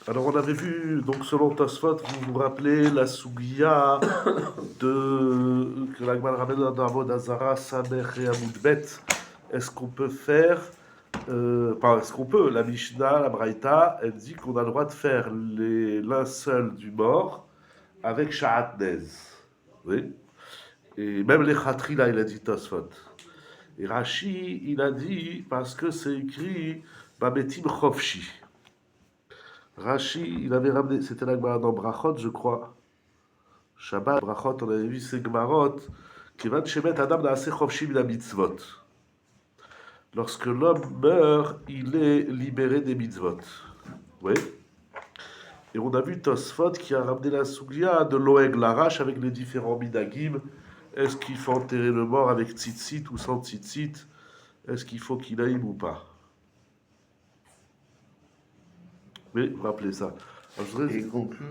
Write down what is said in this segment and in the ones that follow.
Alors on avait vu, donc selon Tosfot, vous vous rappelez la Sougia que la Gemara ramène dans Avodah Hazara, Samer et Amoudbet. Est-ce qu'on peut faire, enfin est-ce qu'on peut, la Mishnah, la Braïta, elle dit qu'on a le droit de faire les linceuls du mort avec Sha'atnez. Oui. Et même les Khatri, là, il a dit Tosfot. Et Rashi, il a dit, parce que c'est écrit Babetim Chofshi. Rashi, il avait ramené, c'était la Gemara dans Brachot, je crois. Shabbat, Brachot, on avait vu ces Gemarot, qui va de Shemet Adam Naaseh Chofshi Mina Mitzvot. Lorsque l'homme meurt, il est libéré des mitzvot. Oui. Et on a vu Tosfot qui a ramené la Sougia de Loeg Larash avec les différents minagim. Est-ce qu'il faut enterrer le mort avec tzitzit ou sans tzitzit? Est-ce qu'il faut qu'il aille ou pas? Oui, vous rappelez ça. Alors, Et il conclut.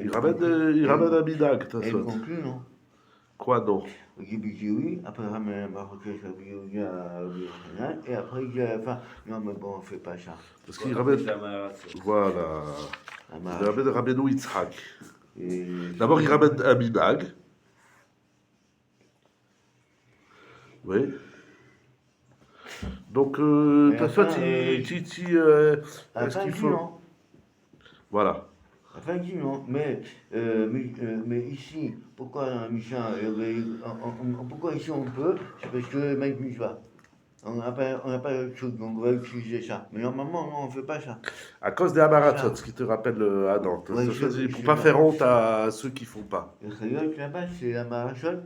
il ramène un minag, Et il Tosfot. conclut, non? Quoi, non? Il dit oui, après il ramène un baroquet et après il dit à la fin, non mais bon, on fait pas ça. Parce qu'il ramène. Voilà. Ça Il marche. ramène Rabbeinu Yitzhak. Et D'abord, il ramène un minag. Oui. Donc, Et Tosfot, enfin, à la est-ce fin, qu'il il dit faut. non. Voilà. À la fin, il dit non. Mais ici, pourquoi Michel, pourquoi ici on peut? C'est parce que le mec va. On n'a pas le truc, donc on va utiliser ça. Mais normalement, non, on ne fait pas ça. À cause des Hamaratzot, ce qui te rappelle Adam. Ouais, Tosfot dit, je pour sais pas pas. faire honte à ceux qui font pas. Le Chayot là-bas, c'est la Marachol.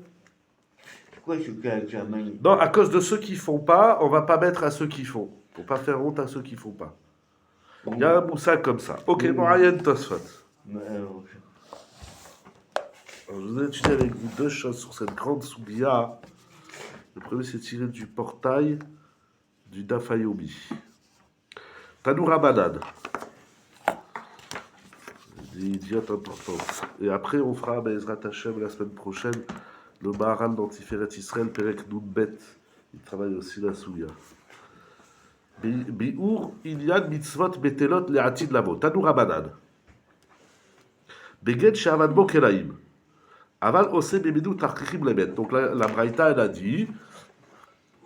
Pourquoi ce cas qui amène? Non, à cause de ceux qui font pas, on va pas mettre à ceux qui font. Pour pas faire honte à ceux qui font pas. Il y a un moussa comme ça. Ok, bon, Ryan Tosfot. Alors, je vous ai étudié avec vous deux choses sur cette grande soubia. Le premier, c'est tiré du portail du Dafayomi. Tanoura Banane. Des idiotes importantes. Et après, on fera Bezrat Hashem la semaine prochaine le Maharal d'Antiferet Israël, Perek Nounbet. Il travaille aussi la Souya. Bi'ur Inyan Mitzvot Betelot Le'atid Lavo. Tanoura Banane. Beged She'avad Bo Kelaim. Aval Ose Bebedou Tarkichim Lemet. Donc la Braïta, elle a dit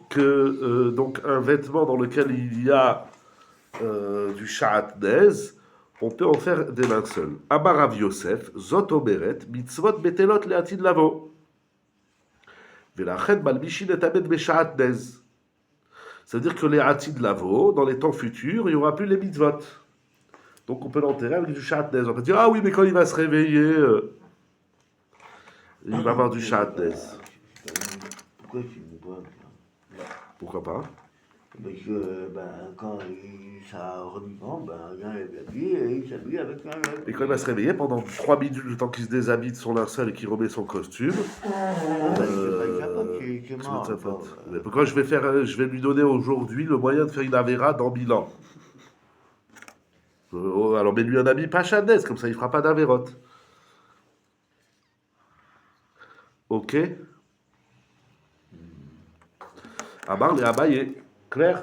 que donc un vêtement dans lequel il y a du Sha'atnez, on peut en faire des linceuls. Amarav Yosef, Zot Omeret, Mitzvot Betelot Le'atid Lavo. Velachet Malbishin et Abed Besha'atnez. C'est-à-dire que les Atid Lavo, dans les temps futurs, il n'y aura plus les mitzvot. Donc on peut l'enterrer avec du Sha'atnez. On peut dire, ah oui, mais quand il va se réveiller, il va avoir du Sha'atnez. Pourquoi tu me vois? Pourquoi pas? Parce que quand ça reprend, regarde l'habit et il s'habille avec un. Et quand il va se réveiller, pendant 3 minutes, le temps qu'il se déshabille de son linceul et qu'il remet son costume, C'est pas ça qui est c'est de mort. sa faute. Mais pourquoi je vais lui donner aujourd'hui le moyen de faire une Avera dans 1000 ans? Alors mets-lui un habit pas Sha'atnez, comme ça il fera pas d'Avérote. Ok? Amar le Abaye. Clair?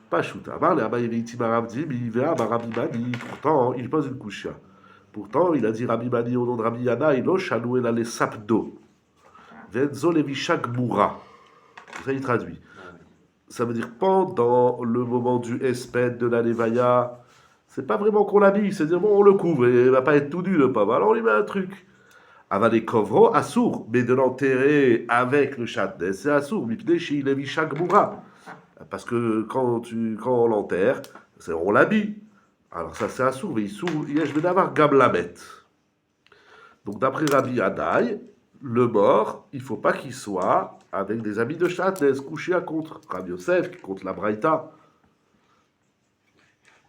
Pas shoot. Amar le Abaye Veitim Aravdi, mais il verra Rabbi Mani. Pourtant, il pose une couchia. Pourtant, il a dit Rabbi Mani au nom de Rabbi Yana, il a Shanou el sapdo. Venzo levishak moura. Ça, il traduit. Ça veut dire pendant le moment du espède de la Levaya, c'est pas vraiment qu'on l'habille, c'est dire bon, on le couvre, et il va pas être tout nu le pauvre. Alors on lui met un truc. Avaler kovro, assour, mais de l'enterrer avec le Sha'atnez, c'est assour. Mipne shi levishak moura. Parce que quand on l'enterre, on l'habille. Alors ça, c'est assour, mais je vais d'avoir gamlamet. Donc d'après Rabbi Hadaï, le mort, il ne faut pas qu'il soit avec des habits de Sha'atnez, couché à contre. Rabbi Yosef, qui compte la Braïta.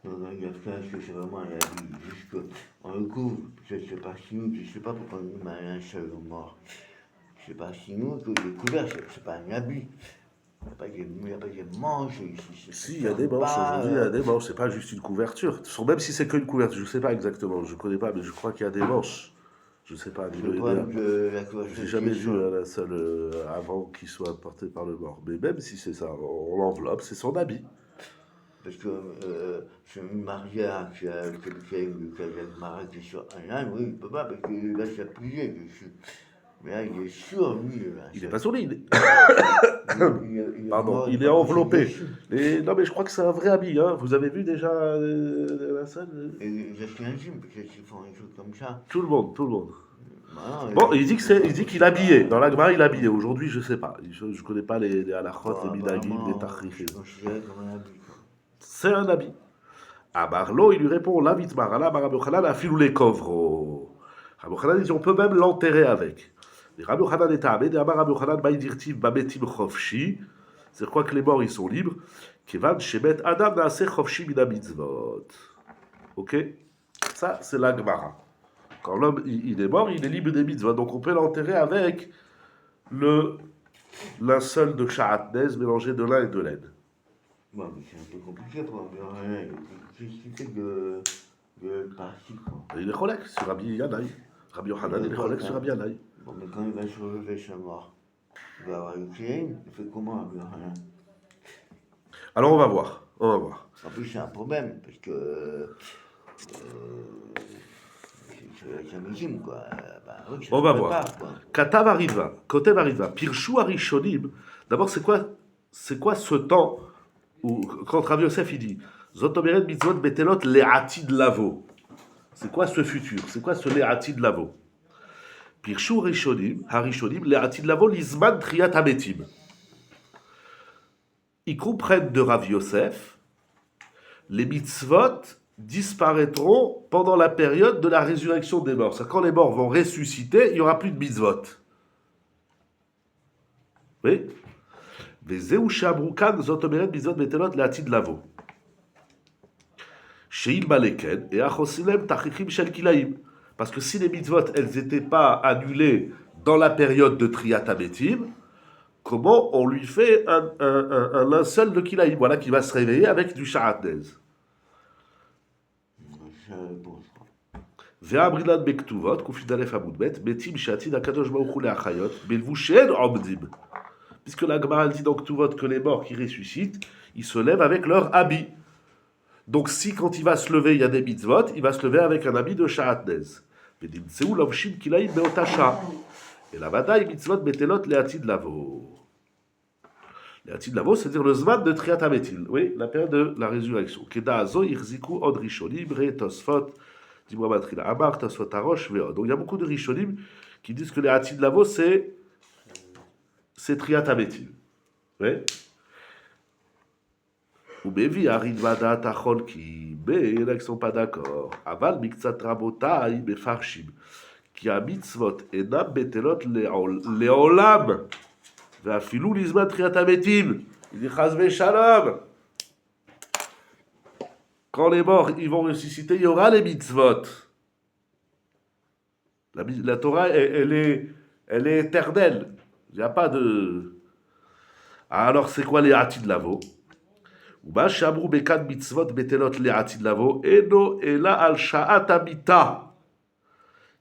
Non, il y a ça, est-ce que c'est vraiment un habit? Juste qu'on le couvre, je ne sais pas si nous, je ne sais pas pourquoi on met un seul mort. Je ne sais pas si nous, que le couvert, c'est pas un habit. Il n'y a pas des manches ici. Si, il y a des manches. Aujourd'hui, il y a des manches. C'est pas juste une couverture. Même si c'est qu'une couverture, je ne sais pas exactement. Je ne connais pas, mais je crois qu'il y a des manches. Je ne sais pas. Le problème de la couverture, J'ai jamais vu un seul avant qu'il soit porté par le mort. Mais même si c'est ça, on l'enveloppe, c'est son habit. Parce que je me mariais avec quelqu'un qui a le mariage sur un an, oui, il peut pas, parce qu'il va s'appuyer dessus. Mais là, il est sûr, lui, là. Il n'est pas sur l'île. Il est Pardon, mort, il est pas couché enveloppé. dessus. Non, mais je crois que c'est un vrai habit. Hein. Vous avez vu déjà la scène Et je suis un gym, peut-être qu'ils font des choses comme ça. Tout le monde, tout le monde. Voilà, Bon, il dit qu'il est habillé. Dans la Gemara, il est habillé. Aujourd'hui, je sais pas. Je ne connais pas les halachot, les minagim, les tachrichim. c'est considéré comme un habit, quoi. C'est un habit. À Barlo, il lui répond la vitmar, la Rabbi Yochanan a filou les kovro. Rabbi Yochanan dit on peut même l'enterrer avec. Et Rabbi Yochanan est amé, et Rabbi Yochanan baïdirtiv babetim chofshi. C'est quoi que les morts ils sont libres. Kevan shemet adam naase chofshi mina mitzvot. Ok. Ça c'est la Gemara. Quand l'homme il est mort, il est libre des mitzvot. Donc on peut l'enterrer avec le linceul de Sha'atnez mélangé de lin et de laine. Bon, mais c'est un peu compliqué pour un. Qu'est-ce qui fait de parti, quoi. Il est cholek sur Rabbi Yanaï. Rabbi Yochanan, il est cholek sur Rabbi Yanaï. Bon, mais quand il va se lever, sa mort, il va avoir une clé, il fait comment, rien. Alors on va voir. On va voir. En plus, c'est un problème, parce que. C'est un régime, quoi. Bah, oui, ça On se va prépare, voir. quoi. Katav arriva, Kotev arriva, Pirshu Arishonim. D'abord, c'est quoi ce temps où, quand Rav Yosef il dit Zotomeret mitzvot betelot le'atid lavo. C'est quoi ce futur? C'est quoi ce le'atid lavo? Pirshu Harishonim, le'atid lavo l'izman triat hametim. Ils comprennent de Rav Yosef, les mitzvot disparaîtront pendant la période de la résurrection des morts. C'est-à-dire quand les morts vont ressusciter, il n'y aura plus de mitzvot. Oui. Vezeu shabrukan zotomeret mitzvot betelot le'atid lavo. Sheil maleken et achosilem tachichim shel kilaim. Parce que si les mitzvot, elles n'étaient pas annulées dans la période de Triat Hametim, comment on lui fait un linceul de kilaim, voilà, qui va se réveiller avec du sha'atnez. C'est la réponse, quoi. Ve'abrilad bektuvot, kufidalef amudbet, metim she'atid akadosh baruch hu le'achayot, belvu she'en omdim. Puisque la Gemara dit dans Ktuvot que les morts qui ressuscitent, ils se lèvent avec leur habit. Donc si quand il va se lever, il y a des mitzvot, il va se lever avec un habit de sha'atnez. Vedimtseu lovshim kilaim beotasha. Et la bataille mitzvot betelot le'atid lavo. Le'atid lavo, c'est-à-dire le zman de Triat Hametil. Oui, la période de la résurrection. Keda azo irziku od rishonim re tosfot. Dis-moi matrila. Amar tosfot arosh veod. Donc il y a beaucoup de rishonim qui disent que le'atid lavo, c'est Triat Hametil. Oui. Ou Bevi Aridvada Tachol qui, mais il y en a qui ne sont pas d'accord. Aval Miktsat Rabotai Befarshim. Qui a mitzvot et nam betelot leolam. Ve'afilou lizman triat hametim. Il dit Chazve Shalom. Quand les morts ils vont ressusciter, il y aura les mitzvot. La Torah, elle est éternelle. Il n'y a pas de. Alors, c'est quoi les atid lavo? Uba shabru bekad mitzvot betelot le atid lavo eno ela al sha'at amita.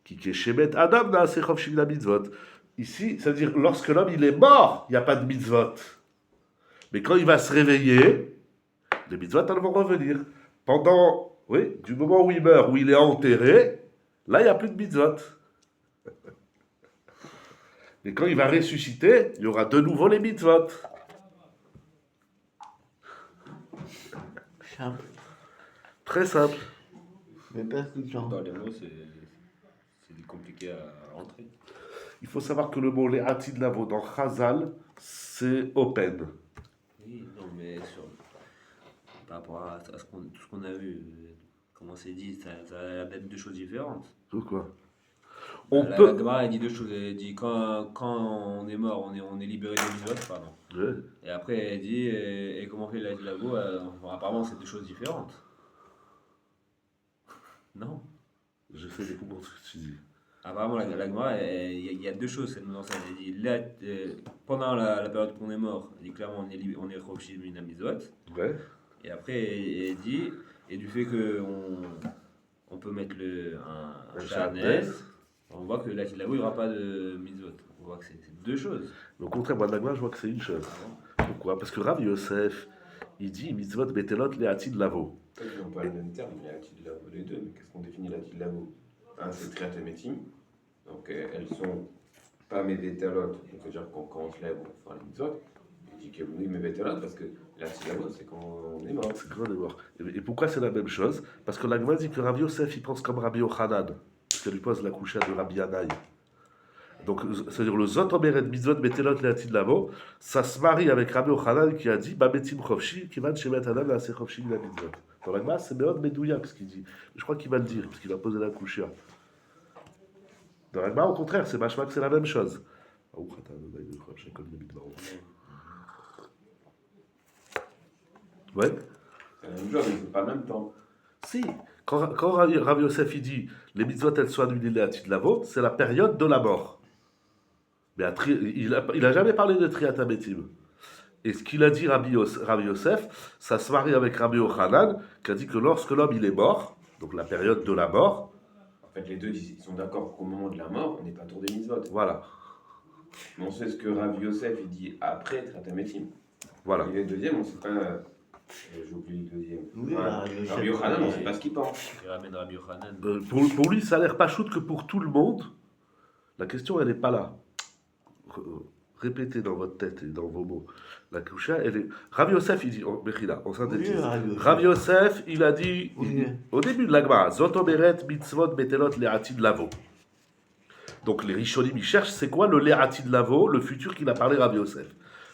Qui keshemet adam naase chofshim la mitzvot. Ici, c'est-à-dire lorsque l'homme il est mort, il n'y a pas de mitzvot. Mais quand il va se réveiller, les mitzvot elles vont revenir. Pendant, oui, du moment où il meurt, où il est enterré, là il n'y a plus de mitzvot. Mais quand il va ressusciter, il y aura de nouveau les mitzvot. Simple. Très simple. Mais percutant. Dans les mots, c'est compliqué à rentrer. Il faut savoir que le mot le'atid lavo dans Chazal, c'est open. Oui, non, mais par rapport à tout ce qu'on a vu, comment c'est dit, ça a l'air d'être deux choses différentes. Pourquoi? La Gemara, elle dit deux choses. Elle dit quand on est mort, on est libéré des mitzvot, pardon. Ouais. Et après, elle dit, et comment on fait la labo, apparemment, c'est deux choses différentes. Non. Je sais des comprendre ce que tu dis. Apparemment, la Gemara, il y a deux choses qu'elle nous enseigne. Elle dit, là, pendant la période qu'on est mort, elle dit clairement, on est Chofshim Mina Mitzvot. Ouais. Et après, elle dit, et du fait qu'on peut mettre un Sha'atnez, on voit que là, il n'y aura pas de mitzvot. On voit que c'est deux choses. Mais au contraire, moi, de la Gemara, je vois que c'est une chose. Pourquoi? Parce que Rav Yosef, il dit mitzvot betelot le'atid lavo. Ils n'ont pas le même terme, il y a Atid Lavo les deux, mais qu'est-ce qu'on définit l'Atid Lavo? Un, c'est Triat Emetim, donc elles sont pas mes Betelot, donc c'est-à-dire quand on se lève, on fera les mitzvot. Il dit que oui, mes Betelot, parce que l'Atid Lavo, c'est quand on est mort. C'est quand on est mort. Et pourquoi c'est la même chose? Parce que l'Agma dit que Rabbi Yosef, il pense comme Rabbi Yochanan, parce qu'elle lui pose la coucha de Rabbi Yanaï. Donc, c'est-à-dire le Zot Omeret Mitzvot Betelot Le'atid Lavo, ça se marie avec Rabbi Yochanan qui a dit Babetim Chofshi, Kivan Shemet Adam La'aseh Chofshi Mina Mitzvot. Dans l'Agma, c'est Meod Medouyak ce qu'il dit. Je crois qu'il va le dire, parce qu'il va poser la coucha. Dans l'Agma, au contraire, c'est machma que c'est la même chose. Ouais. C'est la même chose, mais c'est pas le même temps. Si, quand Rabbi Yosef il dit les mitzvot elles sont annulées les Atid Lavo, c'est la période de la mort. Mais il a jamais parlé de Triat Hametim. Et ce qu'il a dit Rabbi Yosef, ça se marie avec Rabbi Yochanan, qui a dit que lorsque l'homme il est mort, donc la période de la mort, En fait, les deux ils sont d'accord qu'au moment de la mort, on n'est pas tour des mitzvot. voilà, Mais on sait ce que Rav Yosef il dit après Triat Hametim. voilà. Et le deuxième, on ne sait pas. J'ai oublié le deuxième. Oui, Rabbi Yochanan, on ne sait pas ce qu'il pense. Il ramène Rabbi Yochanan. Pour lui, ça a l'air pas shoot que pour tout le monde. La question, elle n'est pas là. Répétez dans votre tête et dans vos mots. La coucha, elle est. Rabbi Yosef, il dit, Mechila, on synthétise. Rabbi Yosef, il a dit, Oui. au début de l'Agma, Zotomeret mitzvot betelot le'atid lavo. Donc les Rishonim, ils cherchent, c'est quoi le le'atid lavo, le futur qu'il a parlé Rabbi Yosef.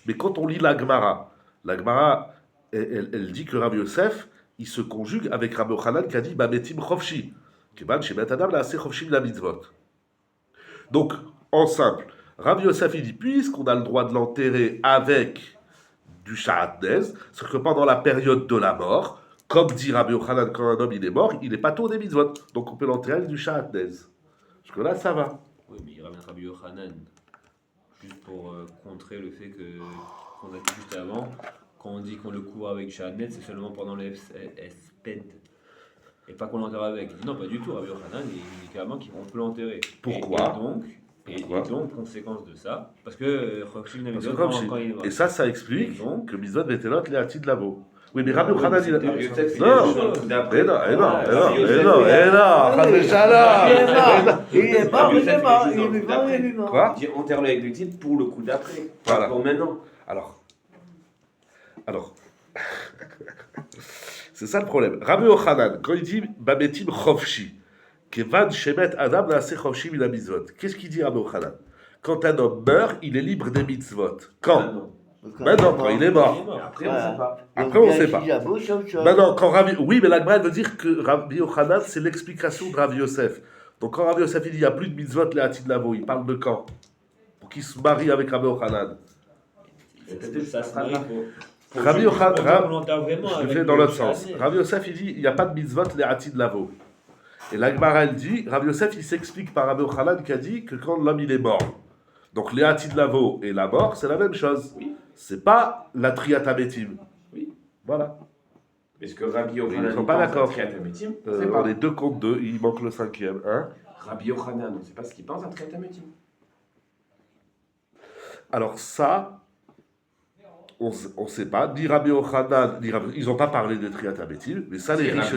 Mais quand on lit l'Agmara, elle dit que Rabbi Yosef, il se conjugue avec Rabbi Yochanan qui a dit Babetim Chofshi. Keban Shemet Adam La'aseh Chofshi la mitzvot. Donc, en simple, Rabbi Yosef, il dit, puisqu'on a le droit de l'enterrer avec du Sha'atnez, c'est que pendant la période de la mort, comme dit Rabbi Yochanan, quand un homme il est mort, il n'est pas tour des mitzvot. Donc on peut l'enterrer avec du Sha'atnez. Parce que là, ça va. Oui, mais il ramène Rabbi Yochanan. Juste pour contrer le fait qu'on a dit juste avant, quand on dit qu'on le couvre avec Shahadnet, c'est seulement pendant le Esped. Et pas qu'on l'enterre avec. Il dit non, pas du tout. Rabbi Yochanan, il dit carrément qu'on peut l'enterrer. Pourquoi Et Pourquoi donc, conséquence de ça, parce que Chofshi n'a Parce que quand il est mort. Et ça explique Et donc- que Mitzvot Betelot Le'atid Lavo. Oui, mais Rabbi Yochanan, il a. Rabbi Yosef, il Non. est dans le coup d'après. Non, Rabbi Yosef, Il est mort, il est mort, il est mort, il est mort. Quoi Il dit enterre-le avec le titre pour le coup d'après. Voilà. Pas pour maintenant. Alors, c'est ça le problème. Rabbi Yochanan, quand il dit Babetim Chofshi, Kevan Shemet Adam La'aseh Chofshi Mina Mitzvot, qu'est-ce qu'il dit Rabbi Yochanan? Quand un homme meurt, il est libre des mitzvot. Quand? Maintenant. Maintenant, quand il est mort. Et après, on ne sait pas. Après, on sait pas. Maintenant, Maintenant, quand Rabbi... Oui, mais l'Agma veut dire que Rabbi Yochanan, c'est l'explication de Rabbi Yosef. Donc, quand Rabbi Yosef il dit il n'y a plus de mitzvot, les Hatid Lavo, il parle de quand? Pour qu'il se marie avec Rabbi Yochanan. Ça se marie pour Rabbi Yochanan, on l'enterre vraiment je le avec fais dans le l'autre sens. Shahadnet. Rabbi Yosef, il dit il n'y a pas de mitzvot, les Hatid Lavo. Et l'Agmara, elle dit, Rabbi Yosef, il s'explique par Rabbi Yochanan qui a dit que quand l'homme il est mort. Donc, les Hatid Lavo et la mort, c'est la même chose. Oui. C'est pas la Triat Hametim. Oui. Voilà. Est-ce que Rabbi Yochanan Ils sont pas d'accord. Triat Hametim? On est 2 contre 2, il manque le 5e. Hein. Rabbi Yochanan, on ne sait pas ce qu'il pense à Triat Hametim. Alors ça, on ne sait pas. Ni Rabbi Yochanan, ni Rabbi... Ils n'ont pas parlé de Triat Hametim, mais ça, les riches...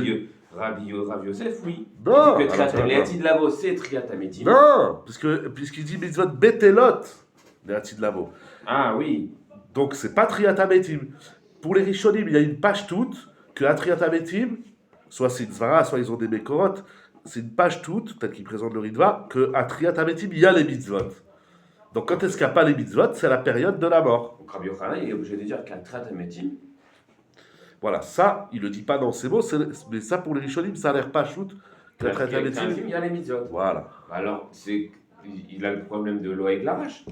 Rabbi Yosef, oui. Non, Il dit que alors, les Hatid Lavo, c'est Triat Hametim. Non, puisqu'il dit mitzvot betelot, les Hatid Lavo. Ah oui. Donc c'est pas Triat Hametim. Pour les Rishonim, il y a une page toute que à Triat Hametim, soit c'est une Zvara, soit ils ont des Mekorot, c'est une page toute, peut-être qu'ils présentent le Ritva, que à Triat Hametim, il y a les mitzvot. Donc quand est-ce qu'il n'y a pas les mitzvot, c'est la période de la mort. Donc Rabbi Yochanan, il est obligé de dire qu'à Triat Hametim, Voilà, ça, il ne le dit pas dans ces mots, mais ça pour les Rishonim, ça a l'air pas shoot. il y a les mitzvot. Voilà. Alors, il a le problème de l'eau avec la vache.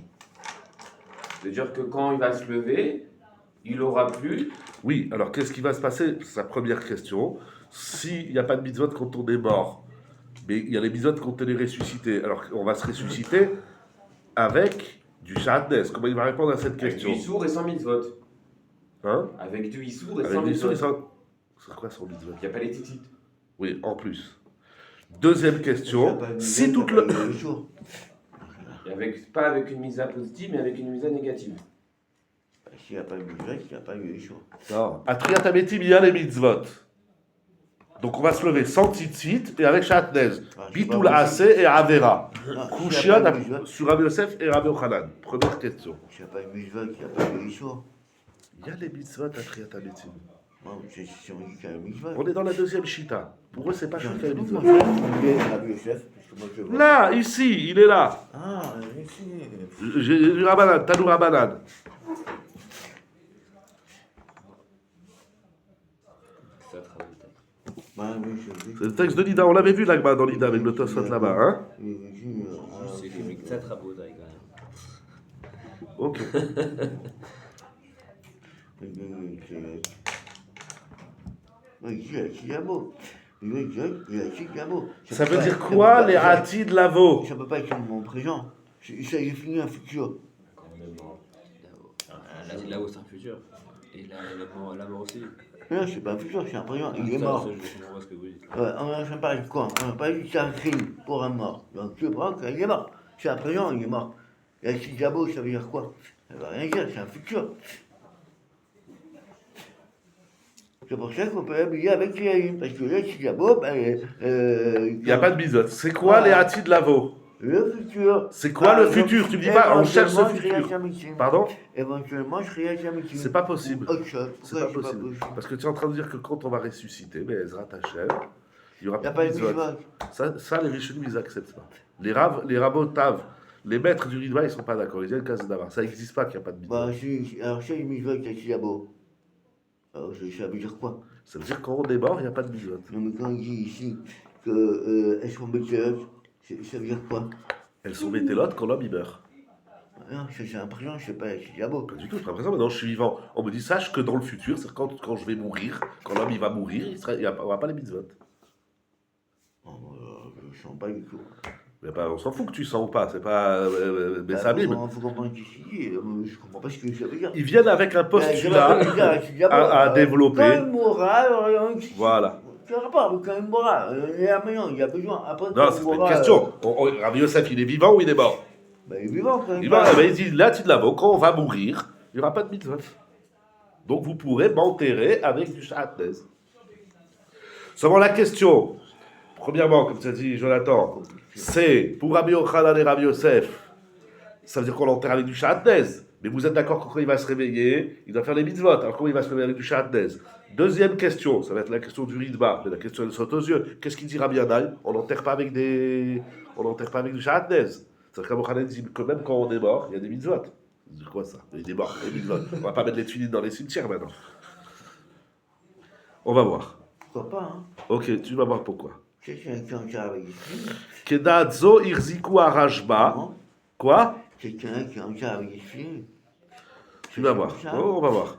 C'est-à-dire que quand il va se lever, il aura plus. Oui, alors qu'est-ce qui va se passer? Sa première question. S'il n'y a pas de mitzvot quand on est mort, mais il y a les mitzvot quand on est ressuscité, alors on va se ressusciter avec du Shahadnes. Comment il va répondre à cette Avec question? du Issour et sans mitzvot. Hein? Avec du Issour et Avec sans du mitzvot. sans... C'est quoi son mitzvot? Il n'y a pas les titites. Oui, en plus. Deuxième question. Si toute le... Et pas avec une misa positive, mais avec une misa négative. S'il n'y a pas de mitzvot, il n'y a pas de Yeshua. Non. À Triat Hametim, il y a les mitzvot. Donc on va se lever sans tzitzit et avec Shatnez. Ah, c'est Bitul pas Ase et Avera. Non, s'il Kushia n'y a pas de mitzvot, sur Rabbi Yosef et Rabbi Yochanan. Première question. s'il n'y a pas de mitzvot, il n'y a pas de Yeshua. Il y a les mitzvot à Triat Hametim. Bon, si on dit qu'il y a un mitzvot. On est dans la deuxième shita. Pour eux, c'est pas J'ai qu'il y a les un mitzvot. Rabbi Yosef, parce que moi je vois. Là, ici, il est là. Ah, ici. J'ai du Rabbanan, Tanou Rabbanan. Ça travaille. Bah, oui, je sais. C'est le texte de Lida. On l'avait vu là-bas dans Lida avec le Tosfot là-bas. Hein? C'est les Miktat Rabotai quand même. Ok. Ça veut dire quoi les ratis de Lavo? Ça peut pas être mon présent. Ça définit un futur. Là-haut, c'est un futur. Et là, la mort aussi. Non, c'est pas un futur, c'est un présent. Il est Ça, mort. ça, je comprends pas ce que vous dites. Ouais, on n'a pas dit quoi? On n'a pas dit que c'est un crime pour un mort. Donc tu prends qu'il est mort. C'est un présent, il est mort. Et si Diabo, ça veut dire quoi? Ça veut rien dire, c'est un futur. C'est pour ça qu'on peut habiller avec Tzilaïm. Parce que là, si Diabo, Il n'y a pas de mitzvot. C'est quoi les ratis de Lavo? le futur. C'est quoi le futur? Tu me dis pas, on cherche ce futur. Pardon? Éventuellement, je serai Hachamitim. C'est pas possible. Autre chose. C'est pas possible. Parce que tu es en train de dire que quand on va ressusciter, mais Ezra Hachem, il n'y aura Il n'y a pas pas de de mitzvot. mitzvot. Ça, les Rishonim, ils n'acceptent pas. Les Rabotav, les maîtres du Ridva, ils ne sont pas d'accord. Ils disent le cas d'avoir. Ça n'existe pas qu'il n'y a pas de mitzvot. Bah, alors, c'est une mitzvot avec Diabo. Alors, ça veut dire quoi? Ça veut dire quand on est mort, il n'y a pas de mitzvot. Non, mais quand on dit ici que elles sont bêteuses, ça veut dire quoi? Elles sont métélotes quand l'homme il meurt. Non, c'est un présent, je sais pas, c'est Diabo. Pas du tout, c'est pas présent. Maintenant, je suis vivant. On me dit, sache que dans le futur, c'est quand je vais mourir, quand l'homme il va mourir, il n'y aura pas les mitzvot. Oh, je sens pas du tout. Mais pas, on s'en fout que tu sens ou pas, c'est pas Bessamim. Il faut comprendre ici, je comprends pas ce que ça veut dire. Ils viennent avec un postulat à développer. Quand il mourra, Voilà. tu n'auras pas, quand il mourra, il y a besoin. Après, Non, c'est pas une question. Rabbi Yosef, il est vivant ou il est mort? Il est vivant quand Il dit, là, tu te l'avais, quand on va mourir, il n'y aura pas de mitzvot. Donc vous pourrez m'enterrer avec du Shatnez. Seulement la question, premièrement, comme tu as dit Jonathan, c'est pour Rabbi Yochanan et Rabbi Yosef, ça veut dire qu'on l'enterre avec du Shatnez. Mais vous êtes d'accord que quand il va se réveiller, il doit faire les mitzvot. Alors comment il va se réveiller avec du Shatnez? Deuxième question, ça va être la question du Ridba, mais la question elle saute aux yeux. Qu'est-ce qu'il dit Rabbi Yannai? On n'enterre pas avec du Shatnez. C'est-à-dire qu'Abu Hanan dit que même quand on est mort, il y a des mitzvot. C'est quoi ça? Il est mort, les mitzvot. On va pas mettre les tuiles dans les cimetières maintenant. On va voir. Pourquoi pas, hein? Ok, tu vas voir pourquoi. C'est quelqu'un qui a avec ici. Kedadzo irziku arashba. Quoi? Quelqu'un qui a un cas avec ici. Tu vas voir. Oh, on va voir.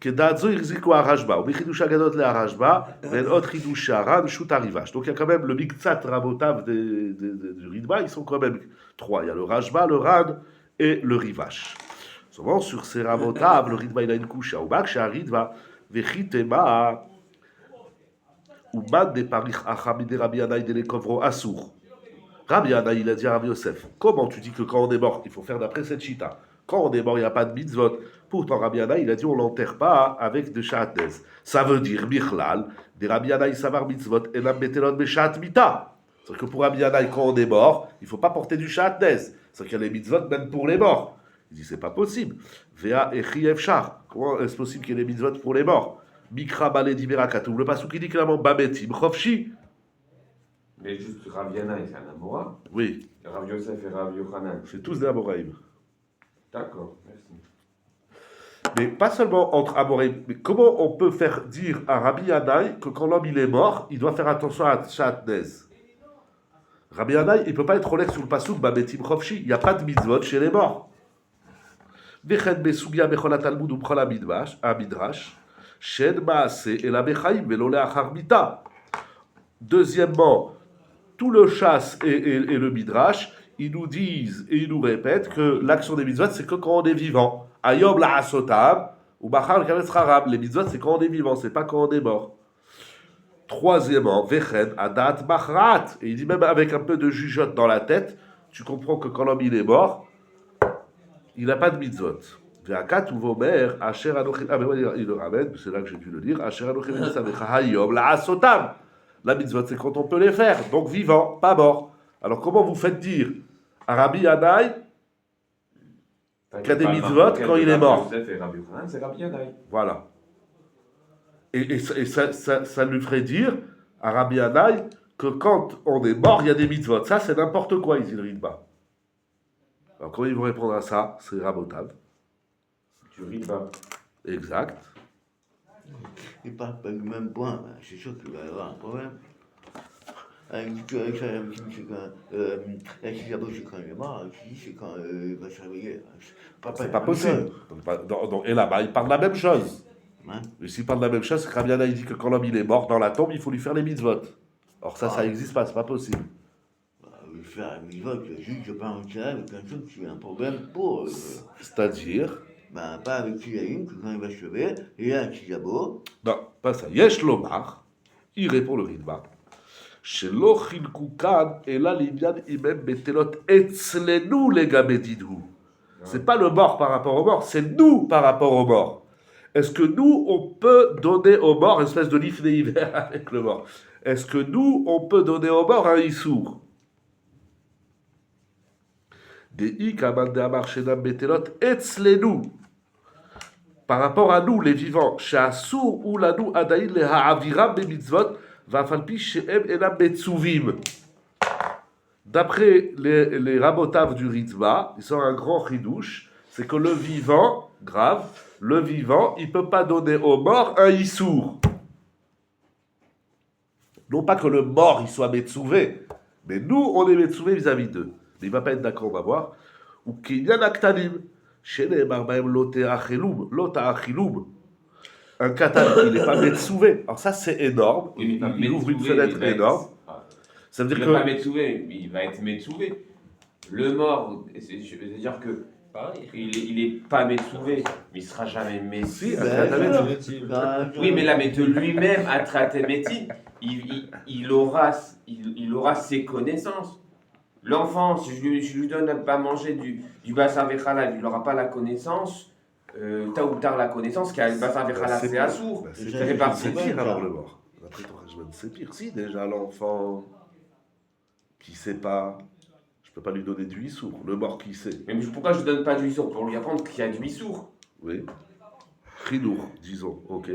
Kedadzo irziku arashba. Ou bichidusha gadot le arashba. Ven ot chidusha ran shut arivash. Donc il y a quand même le miktsat rabotav du Ridba. Ils sont quand même trois. Il y a le rashba, le ran et le rivash. Souvent sur ces rabotav, le Ridba il a une couche. Ou baksha Ridba. Vechitema. Ou mad de parich achamide Rabbi Yannai de lekovro asur. Rabbi Yannai, il a dit à Rabbi Yosef, comment tu dis que quand on est mort, il faut faire d'après cette chita? Quand on est mort, il n'y a pas de mitzvot. Pourtant, Rabbi Yannai, il a dit, on l'enterre pas avec de shatnez. Ça veut dire, bichlal, des Rabbi Yannai savar mitzvot, enam betelon beshat mita. C'est-à-dire que pour Rabbi Yannai, quand on est mort, il ne faut pas porter du shatnez. C'est-à-dire qu'il y a les mitzvot même pour les morts. Il dit, c'est pas possible. Vea echi efshar. Comment est-ce possible qu'il y ait des mitzvot pour les morts? Mikra balé divera katou. Le passou qui dit clairement, babetim chofshi. Mais juste Rav Yannai, c'est un Amora. Oui, Rav Yosef et Rav Yochanan. c'est tous des Amoraïm. D'accord, merci. Mais pas seulement entre Amoraïm, mais comment on peut faire dire à Rabbi Yannai que quand l'homme il est mort, il doit faire attention à Shatnez? Rabbi Yannai, il ne peut pas être relève sur le passouk Babetim Chofshi. Il n'y a pas de mitzvot chez les morts. Vechet besugya bechol hatalmud ubchol hamidrash shed maase el habechaim velo leachar mita. Deuxièmement, tout le chasse et le midrash, ils nous disent et ils nous répètent que l'action des mitzvot, c'est que quand on est vivant. Ayom la asotam ou bachar kavetz harab. Les mitzvot, c'est quand on est vivant, c'est pas quand on est mort. Troisièmement, vechen adat machrat. Et il dit même avec un peu de jugeote dans la tête, tu comprends que quand l'homme il est mort, il n'a pas de mitzvot. Ve'akat uvomer, asher anochi. Ah, mais ouais, il le ramène, c'est là que j'ai dû le dire. Asher anochi mesavecha hayom la'asotam. La mitzvot, c'est quand on peut les faire. Donc vivant, pas mort. Alors comment vous faites dire à Rabbi Yanaï qu'il y a des mitzvot quand il est mort? Yosef et Rabbi Yochanan, c'est Rabbi Yanaï. Voilà. Et ça lui ferait dire à Rabbi Yanaï que quand on est mort, il y a des mitzvot. Ça, c'est n'importe quoi, ici, le Ritba. Alors comment ils vont répondre à ça? C'est Rabotav. Tu ris pas. Exact. Il parle pas du même point, ben, c'est sûr qu'il va y avoir un problème. Avec Shalom, c'est quand. Avec Isabelle, c'est quand il est mort, avec Sidi, c'est quand il va se réveiller. C'est pas possible. Et là-bas, il parle de la même chose. Hein? Et s'il parle de la même chose, c'est que Rabbi Yanaï dit que quand l'homme il est mort dans la tombe, il faut lui faire les mitzvot. Or ça n'existe pas, c'est pas possible. Lui faire un mitzvot, juste je parle en tirage avec un truc qui a un problème pour. C'est-à-dire, Ben, pas avec Tilaïm, que quand il va se lever, il y a un Tizabo. non, pas ça. Yesh lomar, il répond le Ritba. Shelo chilku kan, ela l'inyan imem betelot etzlenu legabe didhu. C'est pas le mort par rapport au mort, c'est nous par rapport au mort. Est-ce que nous, on peut donner au mort, espèce de l'ifné hiver avec le mort, est-ce que nous, on peut donner au mort un issour? Dei kaman de amar shenam betelot etzlenu. Par rapport à nous, les vivants, she'asur ou lanu adayin leha'aviram bemitzvot, va'afalpi she'em enam betzuvim. D'après les rabotaves du Ritva, ils sont un grand chidouche, c'est que le vivant, grave, le vivant, il ne peut pas donner au mort un issour. Non pas que le mort, il soit metzouvé, mais nous, on est metzouvé vis-à-vis d'eux. Mais il ne va pas être d'accord, on va voir. Ou kinyan aktanim, shene'emar bahem lo ta'achilum. Un katanim, il n'est pas metzouvé. Alors ça, c'est énorme. Oui, mais Il ouvre une Metsouvé, fenêtre il va être- énorme. Ah. Ça veut Il dire va pas que... Metsouvé, mais il va être Metsouvé. Le mort, c'est-à-dire que Pareil. il est pas Metsouvé, mais il sera jamais Si, Metsouvé. un Ben, katanim, Ben, Oui, mais là, mais de lui-même, à Tratéméti, il aura ses connaissances. L'enfant, si je lui donne à manger du bassin véchala, il n'aura pas la connaissance, tard ou tard la connaissance, car le bassin véchala, c'est assourd. Bah, C'est c'est ça, pire, pas- c'est c'est pire ça. alors le mort. Après ton rajman, c'est pire. Si déjà l'enfant qui sait pas, je peux pas lui donner du issour. Le mort qui sait, Mais pourquoi je ne donne pas du sourd? Pour lui apprendre qu'il y a du sourd. oui. Chidour, disons, ok.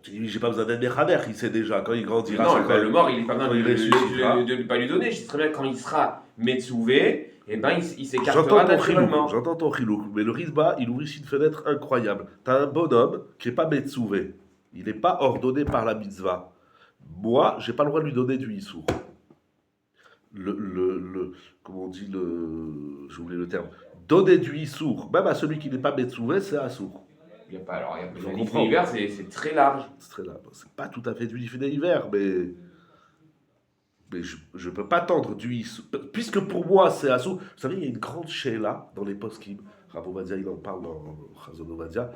Tu dis, j'ai pas besoin d'être Mechaner, il sait déjà, quand il grandira. Non, c'est quand le mort, il est pas besoin quand il ressuscitera. de lui pas lui donner. Je sais très bien que quand il sera Metsouvé, eh ben, il s'écartera J'entends ton chilouk, naturellement. j'entends ton chilouk, mais le Rizba, il ouvre ici une fenêtre incroyable. T'as un bonhomme qui n'est pas Metsouvé, il n'est pas ordonné par la mitzvah. Moi, j'ai pas le droit de lui donner du issour. Comment on dit j'ai oublié le terme. Donner du issour, même à celui qui n'est pas Metsouvé, c'est assour. Il n'y a pas, alors, Je il y a comprends. l'hiver, c'est très large. C'est très là. C'est pas tout à fait du l'ifné hiver, mais je peux pas tendre du issour. Puisque pour moi, c'est assour. Vous savez, il y a une grande sheila dans les poskim. Rav Ovadia, il en parle dans Chazon Ovadia.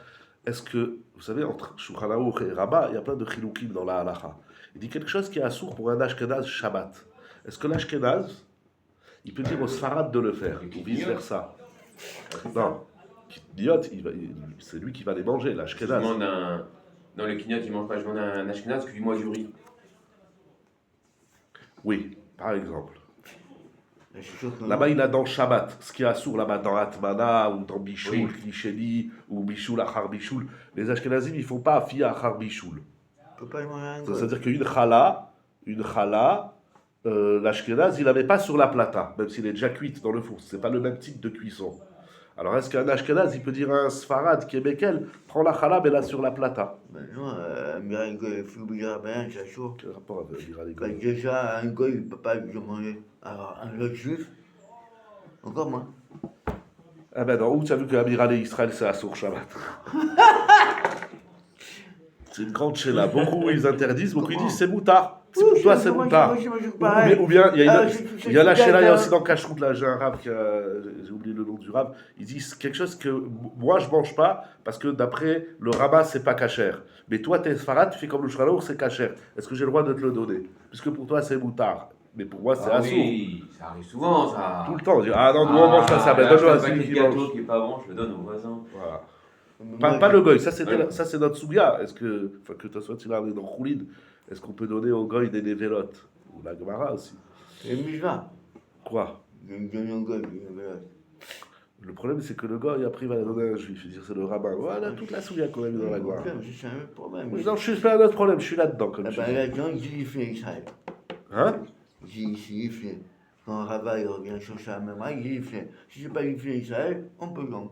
Est-ce que, vous savez, entre Shulchan Aruch et Rabbah, il y a plein de chiloukim dans la halacha. Il dit quelque chose qui est assour pour un Ashkenaz Shabbat. Est-ce que l'Ashkenaz, il peut dire au Sfarad de le faire, ou vice-versa? Non. Kitniot, c'est lui qui va les manger, Je l'Ashkenaz. demande dans le kinyot, il mange pas. Je demande un ashkenaz, cuis-moi du riz. Oui, par exemple. Ben, c'est sûr que Là-bas, il a dans Shabbat, ce qui est assour là-bas dans Atmana, ou dans Bichoul, Oui. Klisheni, ou Bichoul, Achar Bichoul. Les Ashkenazim, ils font pas Afia Achar Bichoul. on peut pas y manger un Ça goy. veut dire qu'une chala, l'Ashkenaz, il la met pas sur la plata, même s'il est déjà cuite dans le four. C'est pas le même type de cuisson. Alors, est-ce qu'un Ashkenaz, il peut dire à un Sfarad qui est Mekel, prends la chala, mets-la sur la plata? Ben non, un goy, il faut oublier ben, c'est chaud. Quel rapport avec les Ben, déjà, un goy, il peut pas le manger. Alors, un autre juif, encore moins. Ah ben non, où tu as vu que Amiral et Israël, c'est Assour Shabbat? C'est une grande chéla. Beaucoup ils interdisent, beaucoup ils disent c'est moutard. C'est pour toi, c'est moutard. Ou bien, il y a la chéla, il y a aussi dans Kashrut, là, j'ai un rave, j'ai oublié le nom du rave, ils disent quelque chose que moi je mange pas, parce que d'après le rabbin, c'est pas cachère. Mais toi, t'es Sfarad, tu fais comme le Shralour, c'est cachère. Est-ce que j'ai le droit de te le donner? Puisque pour toi, c'est moutard. Mais pour moi, c'est Ah assourd. oui, ça arrive souvent, ça. Tout le temps, on dit ah non, nous on mange pas ça, ben là, je donne-le fais à un celui paquet qui de gâteau mange. qui est pas bon, je le donne au voisin. Voilà. Mais Pas, moi, pas je- le goy, ça Ouais. c'est notre souga. Est-ce que, enfin que tu sois tiré dans Khoulid, est-ce qu'on peut donner au goy des névélotes? Ou la Gemara aussi. Et Mishva, Quoi? je me donne un gars, il me lâche. Le problème c'est que le goy après il va la donner à un juif, il va dire c'est le rabbin. Voilà toute la souga qu'on a mis dans la Gemara. C'est un autre problème. Non, je suis pas un autre problème, je suis là-dedans comme Ah tu ben dis. là, quand il fait Israël. Hein? S'il fait. Quand un rabbin il revient chercher la même règle, il fait. Si c'est pas il fait Israël, on peut donc.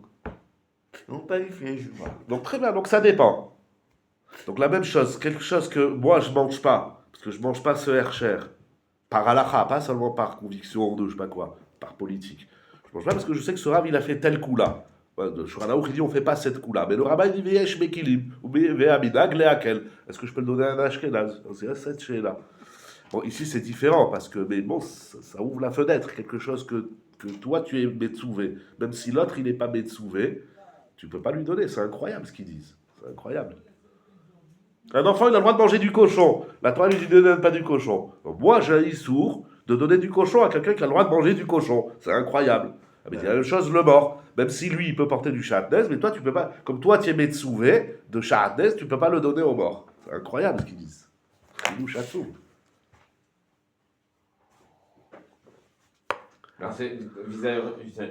On peut pas il fait, je vois. Donc très bien, donc ça dépend. Donc la même chose, quelque chose que moi je mange pas, parce que je mange pas ce hercher, par halakha, pas seulement par conviction de je sais pas quoi, par politique. Je mange pas parce que je sais que ce rab il a fait tel coup là. De Shuranaouk il dit on fait pas cette coup là, mais le rabbin il dit veyesh mekilim, ou ve'aminag leakel. Est-ce que je peux le donner à un ashkenaz? C'est cette chez là. Bon ici c'est différent parce que mais bon ça ouvre la fenêtre, quelque chose que toi tu es metzouvé, même si l'autre il n'est pas metzouvé, tu peux pas lui donner. C'est incroyable ce qu'ils disent, c'est incroyable. Un enfant, il a le droit de manger du cochon. La Torah lui dit ne donne pas du cochon. Donc, moi, j'ai un issour de donner du cochon à quelqu'un qui a le droit de manger du cochon. C'est incroyable. Ah, mais c'est la même chose, le mort. Même si lui, il peut porter du shatnez, mais toi, tu peux pas. Comme toi, tu es metsouvé de shatnez, tu peux pas le donner au mort. C'est incroyable ce qu'ils disent. C'est nous, chatsou. Alors, c'est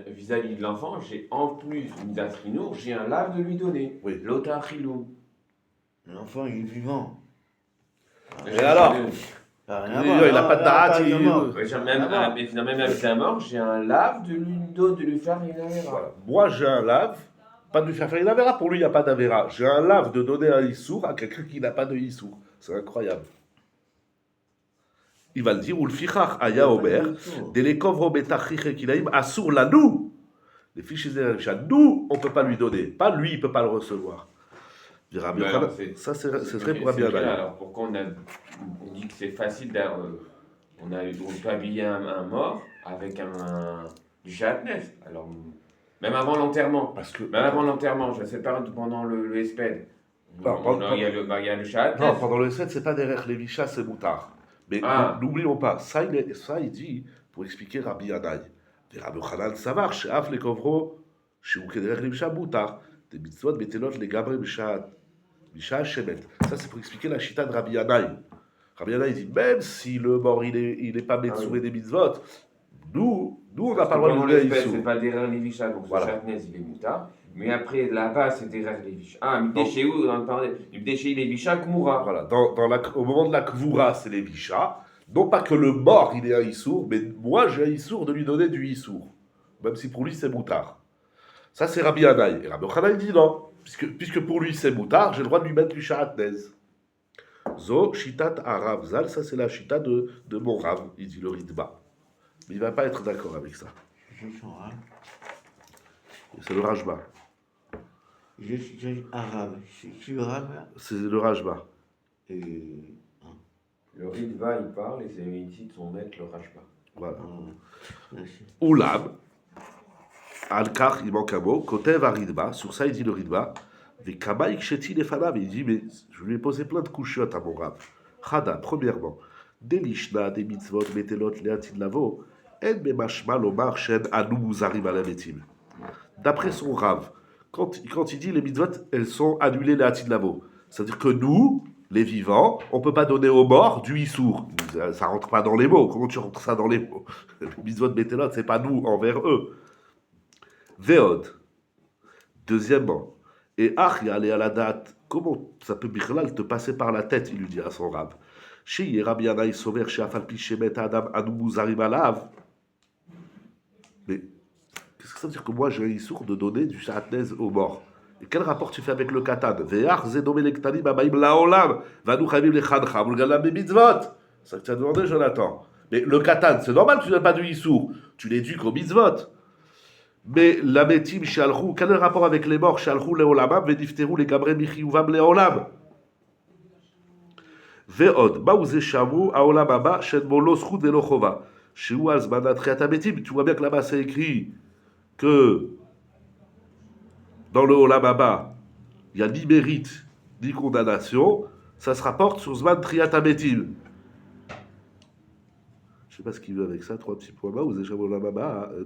vis-à-vis de l'enfant, j'ai en plus Midas Rinour, j'ai un lave de lui donner. Oui. L'ota Chilou. L'enfant, il est vivant. Et alors Ça a rien à Il voir. a pas de date, il- mort. Ouais, mais finalement, même avec la mort, j'ai un lave de lui faire une avéra. Voilà. Moi, j'ai un lave, pas de lui faire une avéra. Pour lui, il n'y a pas d'avéra. J'ai un lave de donner un issour à quelqu'un qui n'a pas de issour. C'est incroyable. Il va le dire, ou le fichach aya omer, Delekovro betachich kilaim assour la nous. Les fiches des nous, on ne peut pas lui donner. Pas lui, il ne peut pas le recevoir. Dit Rabbi Mais alors, Yochanan, ça, ce serait pour c'est Rabbi clair. Yochanan. Alors pourquoi on dit que c'est facile on peut habiller un mort avec du chatnez. Alors même avant l'enterrement. Parce que. Même avant l'enterrement, je sais pas pendant le espède. Il y a le chatnez. Non, pendant le 7, c'est pas derrière les vichas, c'est moutard. Mais Ah. n'oublions pas, ça il dit pour expliquer Rabbi Yanaï. Des Rabbi Yochanan, ça marche. Af les kovro, chez ou derrière les vichas, moutard. Des mitzvot, metelot, les gabre, Misha Shemet. Ça, c'est pour expliquer la chita de Rabbi Yanaï. Rabbi Yanaï dit même si le mort il est pas Metsoué des mitzvot, nous on n'a pas le droit de lui donner l'espède, Issou. c'est pas derrière les vichas, donc Voilà. le chatnez il est moutard. Mais après là-bas c'est derrière les vichas. Ah, mais chez où on parlait chez les vichas Kmoura. Voilà, au moment de la Kvoura, c'est les Vichas. Non pas que le mort il est un Issour, mais moi j'ai un Issour de lui donner du Issour. Même si pour lui c'est moutard. Ça c'est Rabbi Yanaï. Et Rabbi Yochanan dit non. Puisque pour lui c'est moutard, j'ai le droit de lui mettre du Shahatnez. Zo, Shitat Arav Zal, ça c'est la Shita de mon Rav, il dit le Ritba. Mais il va pas être d'accord avec ça. Je suis arabe. C'est le Rajba. Je suis arabe. Je suis arabe là. C'est le Rajba. Et. Le Ritva il parle et ses Métites son maître le Rashba. Voilà. Merci. Oulam, Al-Kar, il manque un mot, Kotev Aridba, sur ça il dit le Ridba, Vekama Iksheti Lefanav, il dit, mais je lui ai posé plein de couchiottes à mon Rav. Chada, premièrement, des Lishna, des mitzvot, metelot, leatin lavo, en bemashma lomar shen anu muzarim alametim. D'après son Rav, quand il dit les mitzvot, elles sont annulées leatin lavo. C'est-à-dire que nous, les vivants, on ne peut pas donner aux morts du issour. Ça rentre pas dans les mots. Comment tu rentres ça dans les mots? Les mitzvot, metelot, c'est pas nous envers eux. Veod. Deuxièmement, et ach aller à la date, comment ça peut birlal te passer par la tête, il lui dit à son rab. Chez Rabbi Yanaï Sover, chez Afalpi, chez Met Adam, Anou Zarim Alav. Mais qu'est-ce que ça veut dire que moi j'ai un issour de donner du shatnez aux morts? Et quel rapport tu fais avec le katan? Ve'ach zedome lektanim abaim laolam, vanu chavim lechadcha, vulgalam mitzvot. C'est ça que tu as demandé, Jonathan. Mais le katan, c'est normal que tu n'aies pas de issour. Tu l'éduques au mitzvot. Mais la métim shalchou, quel est le rapport avec les morts? Shalchou leolamam, vedifteru les gabré michiyuvam leolam. Veod, maouze shamu, aolam abba, shen molo schut velo chova. Sheu azmanat triat ametim. Tu vois bien que là-bas c'est écrit que dans le olam abba, il n'y a ni mérite ni condamnation. Ça se rapporte sur Zman triat ametim. sais pas ce qu'il veut avec ça, 3 petits points bas, ou déjà la baba, Quelle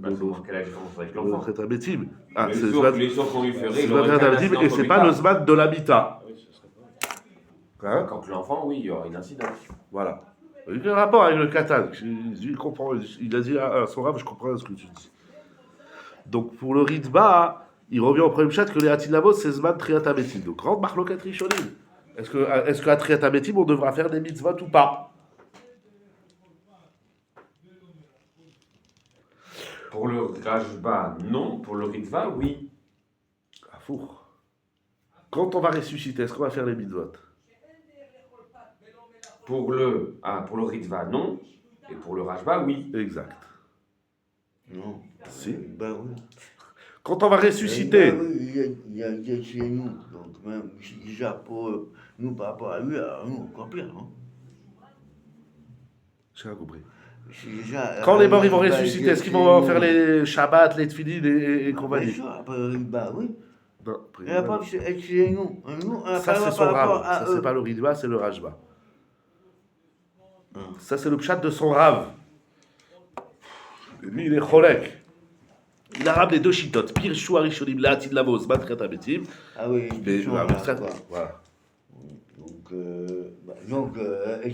est la différence avec l'enfant? très amétim. Ah, Les c'est sourds Zman les sourds qu'on lui ferait, c'est il Zman aurait Triat un Amétim, incident et pour c'est lui pas pas. le Zman de l'habitat. Oui, ce serait pas. Hein? Quand l'enfant, oui, il y aura une incidence. Voilà. Il y a un rapport avec le Katan. Il comprend, il a dit à son rave, je comprends ce que tu dis. Donc pour le Ritba, il revient au premier chat que les Atilavos, c'est Zman Triat Amétim. Donc grande marloquette rishonim. Est-ce qu'à Triat Amétim, on devra faire des mitzvot ou pas? Pour le Rajba, non. Pour le Ritva, oui. Ah, fou. Quand on va ressusciter, est-ce qu'on va faire les mitzvot? Pour le Ritva, non. Et pour le Rajba, oui. Exact. Non. Si. Bah oui. Quand on va ressusciter, Bah oui, il y a chez nous. Donc même, déjà pour nous par rapport à lui, alors nous encore pire. Hein. j'ai rien compris. C'est déjà, Quand les morts ils vont bah, ressusciter, est-ce qu'ils vont faire les Shabbats, les Tfilin et Bien compagnie? sûr, après, bah oui. Non, après, Il n'y a pas que c'est chez nous. Nous, on a ça pas c'est le son par rapport rave. à Ça eux. c'est pas le Ritva, c'est le Rajba. Hum. Ça c'est le pshat de son rave. Et lui il est cholek. Il a ramené 2 chitotes. Pire Shua Rishonim, Laatid Lavos, Matret Abetim. Ah oui, Mais ils sont avec là, ça, quoi. voilà. Donc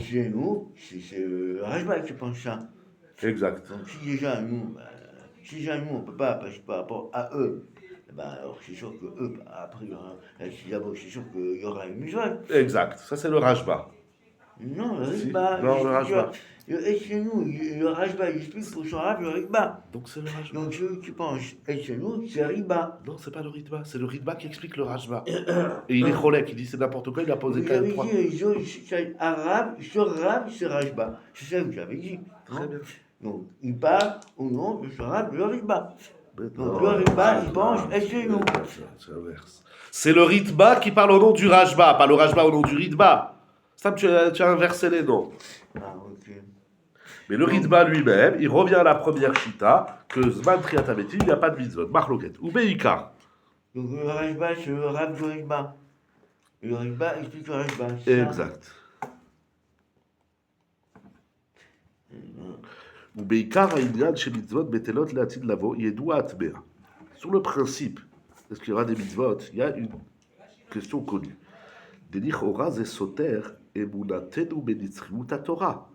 chez nous, c'est le Rajba qui pense ça. Exact. Donc si déjà nous, on ne peut pas, parce que par rapport à eux, alors c'est sûr que eux, après, c'est sûr qu'il y aura une musulmane. Exact. Ça c'est le Rajba. Non, le Si. Rajba. Non, le Rajba. Chez nous, le Rajba, il explique pour son rave le Rajba. Donc c'est le Rajba. Donc ceux qui pensent chez nous, c'est Riba. Non, c'est pas le Ritba. C'est le Ritba qui explique le Rajba. Et il est cholek. Il dit c'est n'importe quoi. Il a posé Vous quand avez même 3. dit, c'est arabe, sur rave, c'est Rajba. C'est ça que j'avais dit. Très bien. Donc, il parle au nom de son rave, le Riba. Mais Donc, non, le Riba, il pense non, chez nous. c'est l'inverse. C'est le Ritba qui parle au nom du Rajba, pas le Rajba au nom du Ritba. Ça, tu as inversé les noms. Ah, ok. Mais le Ritba lui-même, il revient à la première chita, que Zman Triat Ametim, il n'y a pas de mitzvot. Marloket. Ou Beika. Donc, le Rajba, c'est le rave du Riba. Le Riba explique le Rajba. c'est ça Exact. Ou Beika, Raïnian, chez mitzvot, Betelot, Leatid Lavo, Yedua Atmea. Sur le principe, est-ce qu'il y aura des mitzvot? Il y a une question connue. Denich Ora Zesoter, Emunatenu Benitzriut Torah.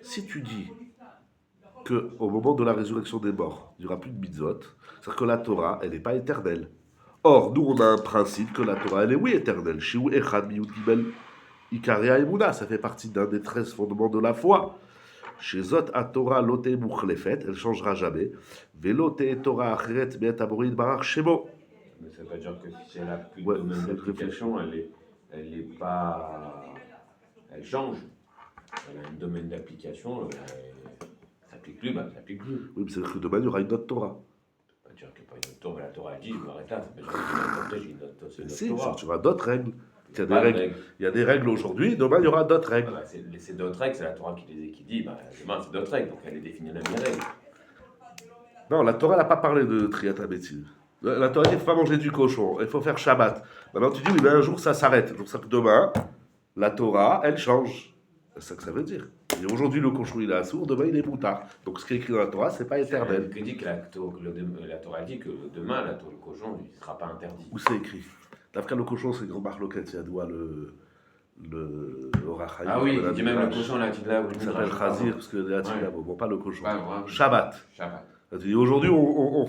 Si tu dis qu'au moment de la résurrection des morts, il n'y aura plus de mitzvot, c'est-à-dire que la Torah, elle n'est pas éternelle. Or, nous, on a un principe que la Torah, elle est oui éternelle. Shiu Echad Miyud Gimel Ikaria Emuna, ça fait partie d'un des 13 fondements de la foi. Chez Zot a Torah lote mukhlefet, elle ne changera jamais. Velote Torah acheret be'et aborid barar shemo. Mais ça veut pas dire que si elle a plus de Ouais, domaine c'est d'application, elle est pas. Elle change. Elle a un domaine d'application, ça s'applique plus, bah ça s'applique plus. Oui, mais c'est-à-dire que demain, il y aura une autre Torah. Ça veut pas dire qu'il n'y a pas une autre Torah, mais la Torah elle dit, je m'arrête là, ça veut pas dire que j'ai une autre, c'est une autre Si, Torah. tu auras d'autres règles. Il y a des Pas de règles. Il y a des règles aujourd'hui, demain, il y aura d'autres règles. Voilà, c'est d'autres règles, c'est la Torah qui dit, bah, demain c'est d'autres règles, donc elle est définie dans les règles. Non, la Torah n'a pas parlé de Triat Ametim. La Torah dit qu'il ne faut pas manger du cochon, il faut faire Shabbat. Maintenant, tu dis, oui, mais un jour, ça s'arrête. Donc, ça que demain, la Torah, elle change. C'est ça que ça veut dire. Et aujourd'hui, le cochon, il est assourd, demain, il est moutard. Donc, ce qui est écrit dans la Torah, c'est pas éternel. Que dit que la Torah dit que demain, le cochon, il ne sera pas interdit. Où c'est écrit? D'après le cochon, c'est grand marloquette, il y a doigt le Orachaï. Ah oui, il dit même le cochon, là, tu l'as. Il s'appelle Khazir, parce que les Hatila, Ouais. bon, pas le cochon. Pas grave. Shabbat. Shabbat. Tu dis, aujourd'hui, on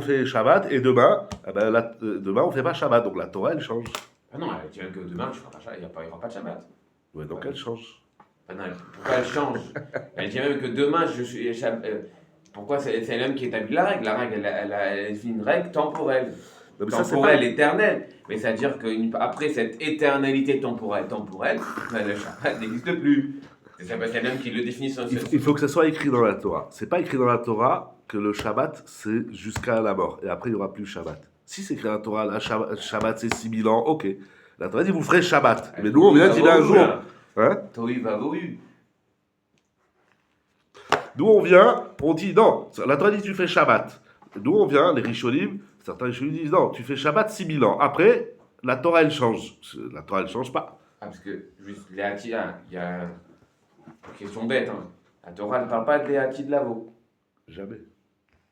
fait Shabbat, et demain, demain, on fait pas Shabbat. Donc, la Torah, elle change. Ah non, elle dit même que demain, tu feras pas Shabbat, il n'y aura pas de Shabbat. Ouais, donc, elle change. Ah non, pourquoi elle change? Elle dit même que demain, pourquoi c'est elle-même qui établit la règle? La règle, elle fait une règle temporelle. Non, mais ça, c'est Temporelle, pas- éternelle. Mais c'est-à-dire qu'après cette éternalité temporelle, le Shabbat n'existe plus. C'est elle-même qui le définit sans Il faut que ça soit écrit dans la Torah. C'est pas écrit dans la Torah que le Shabbat, c'est jusqu'à la mort. Et après, il n'y aura plus Shabbat. Si c'est écrit dans la Torah, la Shabbat, c'est 6000 ans, ok. La Torah dit, vous ferez Shabbat. Mais nous, on vient dire un jour. Hein? Tohu vavohu. Nous, on vient, on dit, non. La Torah dit, tu fais Shabbat. Nous, on vient, les Rishonim, certains Rishonim disent, non, tu fais Shabbat 6000 ans. Après, la Torah, elle change. La Torah, elle change pas. Ah, parce que, juste, les Hatia, il y a Question bête, hein. La Torah ne parle pas des Hatid Lavo. Jamais.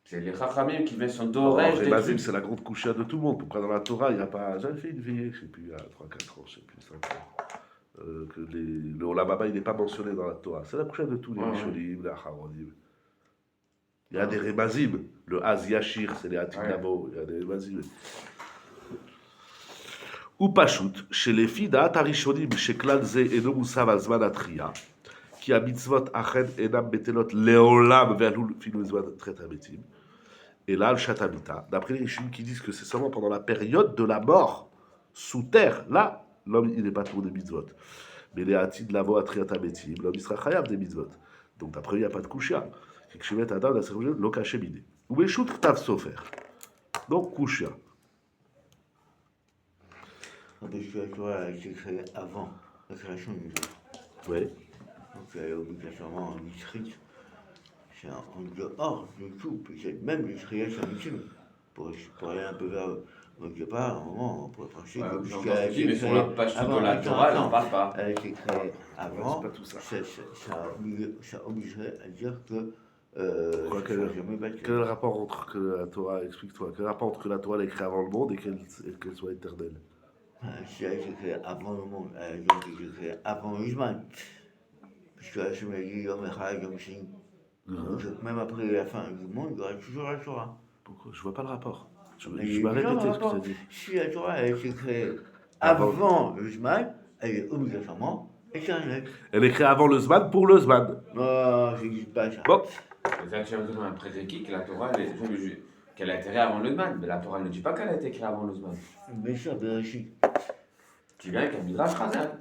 C'est les Chachamim qui mettent son Oh, dorège des Rebazim, trucs. c'est la grande couchée de tout le monde. Pour prendre dans la Torah, il n'y a pas. J'avais fait une veillée, je ne sais plus, il y a 3-4 ans, je ne sais plus, 5 ans. Que le Olam Haba, il n'est pas mentionné dans la Torah. C'est la couchée de tous les Ouais. Rishonim, les Acharonim. Il y a des Rebazim. Le Az Yashir, c'est les Hatid Lavo. Il y a des Rebazim. Ou Pashut, chez les filles d'At Arishonim, chez Klalze et Nomusav Azman Atria, qui a mitzvot Achen Enam Betelot Leolam Ve'alul Filu Zman Tret Hametim. Et là, le Shatamita, d'après les Rishonim qui disent que c'est seulement pendant la période de la mort, sous terre, là, l'homme, il n'est pas pour des mitzvot. Mais les Hatid Lavo Atriat Hametim, l'homme, il sera chayav des mitzvot. Donc d'après, il n'y a pas de kushia. Kekshemet Adam, la cérémonie, Lokashemide. Ou Beshut Ktav Sofer. Donc kushia. Parce que la Torah a été créée avant la création du monde. Oui. Donc elle est obligatoirement en district. C'est en dehors de tout, peut-être même du triage intime. Pour aller un peu vers quelque part, à un moment, on pourrait penser Ouais, que j'entends puisqu'elle a ce que tu dis, été mais sur créée la page avant, de la Torah, elle n'en attends, parle pas. elle a été créée avant, c'est pas tout ça. ça obligerait à dire que Quoi, il quel faut jamais battre. est le rapport entre que la Torah, explique-toi, quel est le rapport entre que la Torah elle est créée avant le monde et qu'elle soit éternelle? Si elle a été créée avant le monde, elle a donc été créée avant l'Ismaël. Puisque Hachem a dit Yom Echad, Yom Sheni. Donc, même après la fin du monde, il y aura toujours la Torah. Pourquoi? Je vois pas le rapport. Je Mais vais il y a répéter un ce que tu as rapport. dit. Si la Torah a été créée Avant. avant l'Ismaël, elle est obligatoirement éternelle. Elle est créée avant le Zman pour le Zman. Non, je ne dis pas ça. Bon, C'est ça, tu as besoin d'un prérequis que la Torah, qu'elle a été créée avant le Zman. Mais la Torah ne dit pas qu'elle a été créée avant le Zman. Bien sûr, Bereshit. Tu viens avec un Midrash Chazal.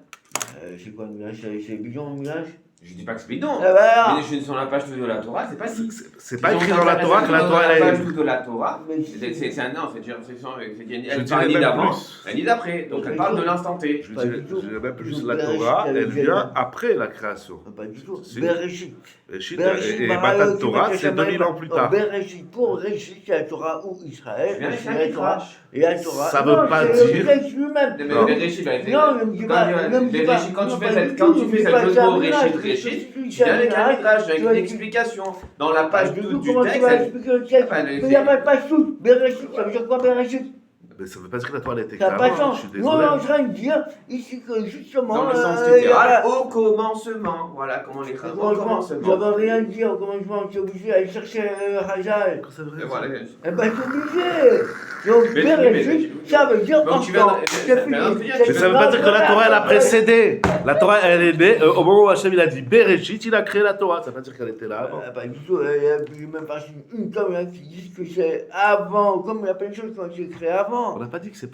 C'est quoi le village? C'est bidon le village? Je dis pas que c'est bidon. Eh ben alors. Mais je suis sur la page de la Torah, c'est pas dit. c'est pas écrit dans la Torah que la Torah elle la a page été. de la Torah. Mais C'est un non, elle dirais parle ni même d'avant, plus. ni d'après. Donc elle parle de l'instant T. Je Pas du tout. dirais même plus, Donc, la Bereshit, Torah, elle elle vient vient de- après la création. Pas du tout. Si. Bereshit. Et Matan Torah, c'est 2000 ans plus tard. Bereshit, pour Réchit, c'est la Torah ou Israël. Je viens avec c'est un la Torah. Midrash. Et la Torah. Ça veut Non, pas c'est dire- le texte lui-même. Mais Non. Bereshit, là, Non, ne me dis pas. Ne me dis pas. quand Non, tu pas fais du cette, tout, quand tu ne me fais dis cette pas le ça, mot Midrash. Réchit, Je tu viens avec un Midrash, avec Tu vas une dire- explication. Dans la page Du 12 coup, du comment tu texte, vas elle- expliquer le texte? Enfin, Mais il n'y a pas de page tout. Bereshit, ça veut dire quoi Bereshit? Mais ça veut pas dire que la Torah elle a été Ça créée n'a pas de avant. sens. Je suis Non, désolé. non, je viens de dire ici que justement. dans le sens il y a littéral, pas- au commencement. Voilà comment les Au phrases. Au commencement, ça commencement. ne veut rien dire. Au commencement, tu es obligé d'aller chercher Hazal. Ça veut Et dire voilà. Eh ben, c'est obligé. Donc, Mais- Bereshit, ça veut dire Donc, tu viens enfant. de- C'est fini. Mais ça veut pas dire que la Torah elle a précédé. La Torah elle est née au moment où Hachem il a dit Bereshit, il a créé la Torah. Ça veut pas dire qu'elle était là avant. Pas du tout. Il y a même pas une tome là qui dit que c'est avant. Comme il y a plein de choses qui ont été créées avant. On n'a pas dit que c'est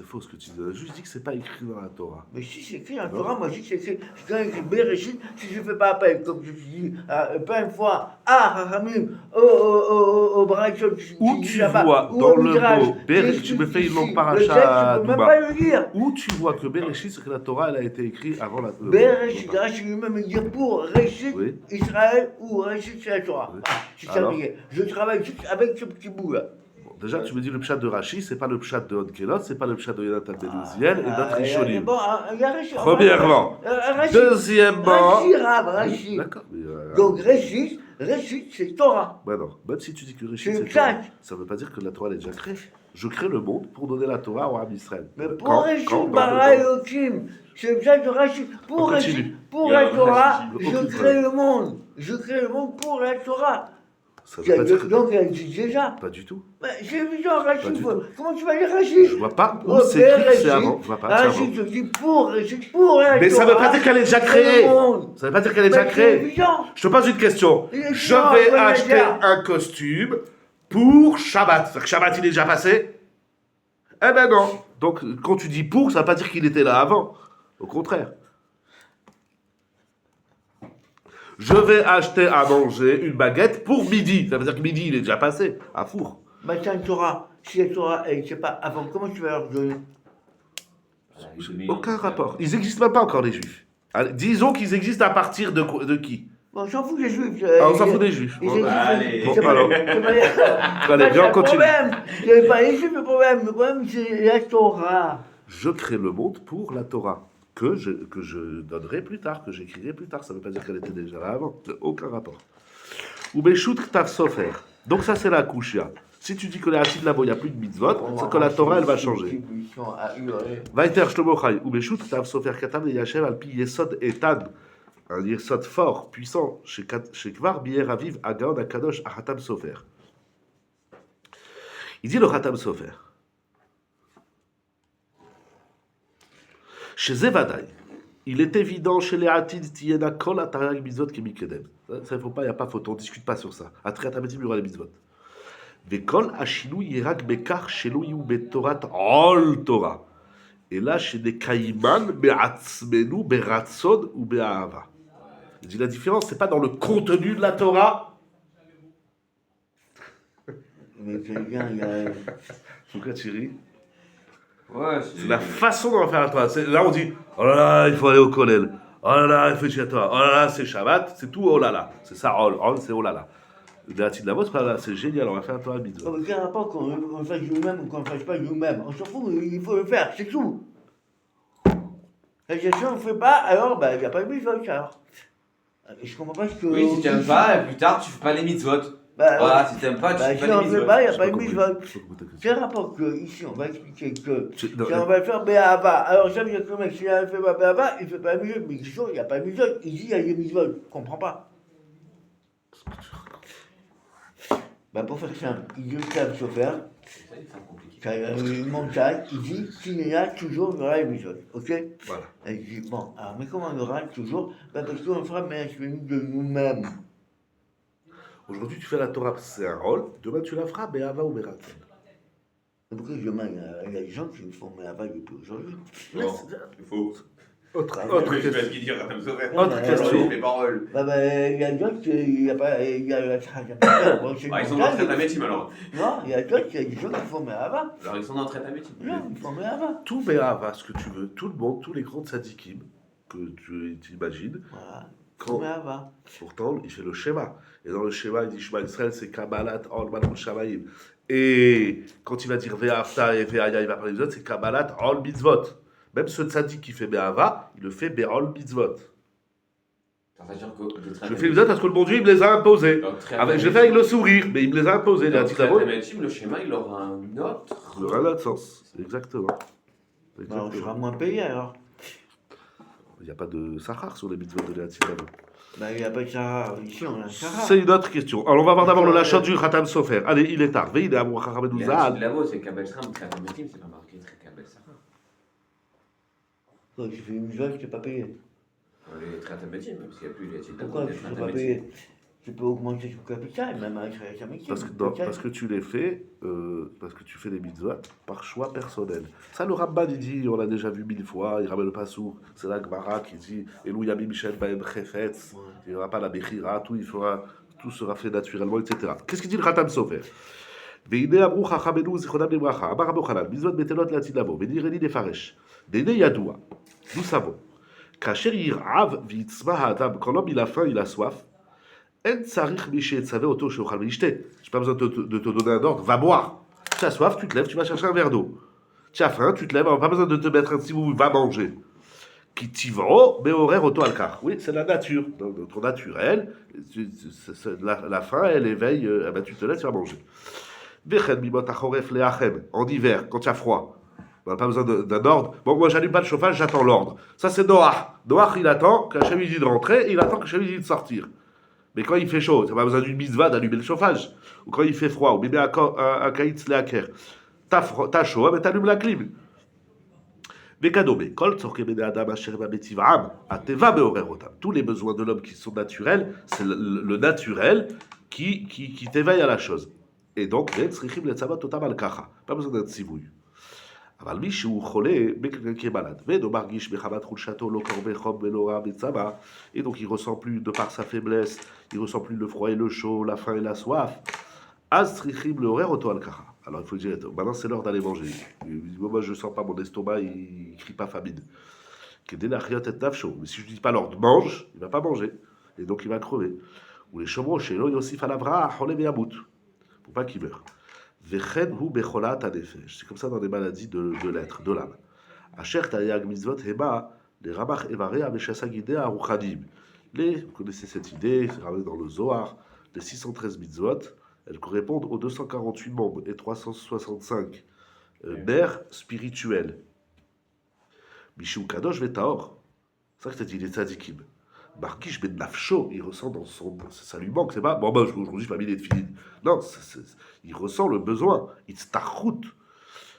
faux ce que tu dis. On a juste dit que c'est pas écrit dans la Torah. Mais si c'est écrit dans la Torah, moi je dis que c'est écrit. C'est quand même écrit Bereshit. Si je ne fais pas appel, comme je te dis plein de fois, à Rahamim, au Braïchot, Où tu vois dans le mot Bereshit, tu me fais une longue paracha, je ne peux même Douba. pas le dire. Où tu vois que Bereshit, c'est que la Torah elle a été écrite avant la Torah. Bereshit, Rachid lui-même il dit pour Réchit, Oui. Israël ou Réchit, c'est la Torah. Oui. Ah, c'est ça, Alors je travaille juste avec ce petit bout là. Bon, déjà, tu me dis le pshat de Rashi, c'est pas le pshat de Onkelot, c'est pas le pshat de Yonatan Ben Uziel et d'autres Rishonim. Bon, il y a Réchit. Premièrement. Rachid. Deuxièmement. Rachid. D'accord, mais. Donc Réchit, c'est Torah. Bah non, même si tu dis que Réchit C'est c'est exact. Torah, ça veut pas dire que la Torah elle est déjà créée. Je crée le monde pour donner la Torah au Ham Israël. Mais pour Quand- Réchit, quand- Bara Elohim, c'est ça de Rachid. Pour On Réchit, continue. pour Il y a la Torah, aucun je problème. crée le monde. Je crée le monde pour la Torah. Ça veut pas dire que. Donc elle existe déjà. Pas du tout. Mais c'est évident, Pas Rachid. du tout. Comment tu vas dire Rachid? Je vois pas où Oh, c'est écrit que c'est Bereshit. avant. Je vois pas. c'est Rachid, avant. je dis pour Réchit, pour la Torah. Mais ça veut pas dire qu'elle est déjà je crée créée. le monde. Ça veut pas dire qu'elle est Mais déjà c'est créée. évident. Je te pose une question. Il est Je évident, vais faut le acheter dire. un costume pour Shabbat. C'est-à-dire que Shabbat il est déjà passé? Eh ben non. Donc quand tu dis pour, ça veut pas dire qu'il était là avant. Au contraire. Je vais acheter à manger une baguette pour midi. Ça veut dire que midi il est déjà passé à four. Bah tiens, Torah, si la Torah, elle ne sait pas avant, comment tu vas leur donner? Aucun rapport. Ils n'existent même pas encore les juifs. Allez, disons qu'ils existent à partir de qui? Bon, on s'en fout des juifs. Ah, on s'en fout des juifs. Ils Bon, existent. allez. C'est Bon, pas- alors. c'est pas- Allez, c'est viens, pas on continue. le problème. C'est pas les juifs le problème. Le problème, c'est la Torah. Je crée le monde pour la Torah. que je donnerai plus tard, que j'écrirai plus tard. Ça ne veut pas dire qu'elle était déjà là avant. Aucun rapport. Ou Beshut Ktav Sofer. Donc ça, c'est la Kushia. Si tu dis que les Hatid Lavo, il n'y a plus de mitzvot, c'est que la Torah, elle va changer. Vaiter Shlomo Chai. Ou Beshut Ktav Sofer Katam Yashem Alpi Yesod Etan. Un Yesod fort, puissant, chez Kvar Bier Aviv Agaon Akadosh Ahatam Sofer. Il dit le Hatam Sofer. Chez Zevadai, il est évident chez les Hatid Tiena Kol Atarag Mitzvot Kemikedem. Ça, il faut pas, il n'y a pas photo, on ne discute pas sur ça. À Triat Hametim, il y aura les Mitzvot. Vekol Ashinu Yirak Bekar Shelou Betorat Ol Torah. Et là, chez des Kaiman, Be'atzmenu, Be'ratzon ou Be'ahava. Il dit la différence, c'est pas dans le contenu de la Torah. Mais quelqu'un, il a. Pourquoi tu ris? Ouais, C'est la façon dont on va faire la Torah. Là, on dit, oh là là, il faut aller au Kollel. Oh là là, il faut chez toi. Oh là là, c'est Shabbat, c'est tout oh là là. C'est ça, oh, c'est oh là là. Le Hatid Lavo, c'est génial, on va faire la Torah mitzvah. Oh, mais quel rapport qu'on le fasse nous-mêmes ou qu'on ne le fasse pas nous-mêmes? On s'en fout, il faut le faire, c'est tout. Et si on ne le fait pas, alors il n'y a pas de mitzvot, alors. Je comprends pas ce que. Oui, si tu n'aimes pas, plus tard, tu fais pas les mitzvot. Bah, Voilà, si tu n'aimes pas, tu fais si pas on les ne le fait mitzvot. pas, il n'y a Je pas sais de pas mitzvot. comment- je sais pas comment t'as compris. Quel rapport que, ici, on va expliquer que C'est- si non, on va faire Béhava, alors ça veut dire que le mec, s'il ne fait pas Béhava, il ne fait pas mitzvot. Mais il n'y a pas de mitzvot. Il dit il y a des mitzvot. Je ne comprends pas. Bah, pour faire simple, il dit que ça va se faire. Ça, il est compliqué. Ça, il y a une montagne, il dit s'il y en a toujours, il y aura les mitzvot. Ok? Voilà. Et il dit bon, alors, mais comment on aura toujours? Bah, parce qu'on fera mais de nous-mêmes. Aujourd'hui, tu fais la Torah, c'est un rôle. Demain, tu la feras, Be'ava ou Be'ratzon. C'est pourquoi demain, il y a des gens qui me font Béhava depuis aujourd'hui. Non, il faut. Autre Je vais question. te dire à Tam Sofer. Autre question. Les paroles. Il y a d'autres, il n'y a pas. Il y a bon, c'est une Ah, ils sont montagne. dans le traite à métim alors. Non, il y a d'autres, il y a des gens qui font Béhava. Alors ils sont dans le traite à métim. Non, ils font Béhava. Tout Be'ava, ce que tu veux, tout le monde, tous les grands tzadikim que tu imagines, Voilà. quand, Béhava. pourtant, il fait le schéma. Et dans le schéma, il dit Shema Israël, c'est Kabbalat, Ol Malchut Shamayim. Et quand il va dire Ve'afta et Ve'aya, il va parler des autres, c'est Kabbalat, Ol Mitzvot. Même ce tzadik qui fait Be'ava, il le fait Be'ol Mitzvot. Ça veut dire que Je fais les mitzvot parce que le bon Dieu, il me les a imposés. Je le fais avec le sourire, mais il me les a imposés. Les Hatid Lavo, le schéma, il aura un autre. il aura un autre sens. Exactement. Bah, on Exactement. sera moins payé alors. Il n'y a pas de Sahar sur les mitzvot de les Hatid Lavo. Bah, il n'y a pas de Sahara. Ici, on a un Sahara. C'est une autre question. Alors, on va voir d'abord le lachat du Khatam Sofer. Allez, il est tard. Veille de Abou Chachamé Les Douzal. Hatid Lavo, c'est Kabel Sram, traite à métim, c'est pas marqué Kabel Sram. Quand tu fais une mitzvah, tu n'es pas payé. Les traites à métim, parce qu'il n'y a plus les Hatid Lavo. Pourquoi les tu ne traites seras à pas métim. payé? Tu peux augmenter ton capital, même avec sa métier. Parce que tu les fais, parce que tu fais les mitzvot par choix personnel. Ça, le Ramban, il dit, on l'a déjà vu 1000 fois, il ramène le Passouk, c'est la Gemara qui dit, Elou Yami Michel Baem Chefetz, il n'y aura pas la Bechira, tout sera fait naturellement, etc. Qu'est-ce qu'il dit le Khatam Sofer? והנה אמרו חכמינו זיכרונם לברכה, אמר רבי יוחנן, מצוות בטלות לעתיד לבוא, ונראה לי לפרש. דהנה ידוע, nous savons, כאשר ירעב ויצמא האדם, quand l'homme il a faim, il a soif, en tsarich mi shetzaveh oto sheochal ve'yishte. J'ai pas besoin de te donner un ordre, va boire. Tu as soif, tu te lèves, tu vas chercher un verre d'eau. Tu as faim, tu te lèves, pas besoin de te mettre un petit bout, va manger. Qui tivro, beorer oto alkar. Oui, c'est la nature, donc notre naturel. La faim, elle éveille, tu te lèves, tu vas manger. En hiver, quand il y a froid, on n'a pas besoin d'un ordre. Bon, moi, j'allume pas le chauffage, j'attends l'ordre. Ça, c'est Noach. Noach, il attend que Hachem lui dise de rentrer et il attend que Hachem lui dise de sortir. Mais quand il fait chaud, tu n'as pas besoin d'une mitzvah d'allumer le chauffage. Ou quand il fait froid, ou bébé un kaïtz leaker. T'as chaud, mais t'allumes la clim. Tous les besoins de l'homme qui sont naturels, c'est le naturel qui t'éveille à la chose. Et donc, pas besoin d'un tzivouille. אבל מי שהוא חולה, quelqu'un qui est malade, ואינו מרגיש מחמת חולשתו לא קרבה חום ולא רע מצבא, et donc il ressent plus, de par sa faiblesse, il ressent plus le froid et le chaud, la faim et la soif, אז צריכים לעורר אותו על ככה. Alors il faut dire, maintenant c'est l'heure d'aller manger. Il dit, moi je sens pas mon estomac, il crie pas famine. כדי להחיות את נפשו. Mais si je dis pas l'ordre, mange, il va pas manger. Et donc il va crever. ולשומרו שלא יוסיף עליו רע, החולה וימות. Pour pas qu'il meure. C'est comme ça dans les maladies de l'être, de l'âme. Asher Tayag Mitzvot Hema Les Ramach Evarea Meshasagidea Aruchanim. Vous connaissez cette idée, c'est ramené dans le Zohar, les 613 mitzvot, elles correspondent aux 248 membres et 365 mères spirituelles. Mishu Kadosh Vetaor. C'est ça que t'as dit, les tzadikim. Markish ben nafsho, il ressent dans son. Ça lui manque, c'est pas. Bon, ben, aujourd'hui, je m'ai mis les tefilines. Non, il ressent le besoin. Itztachut.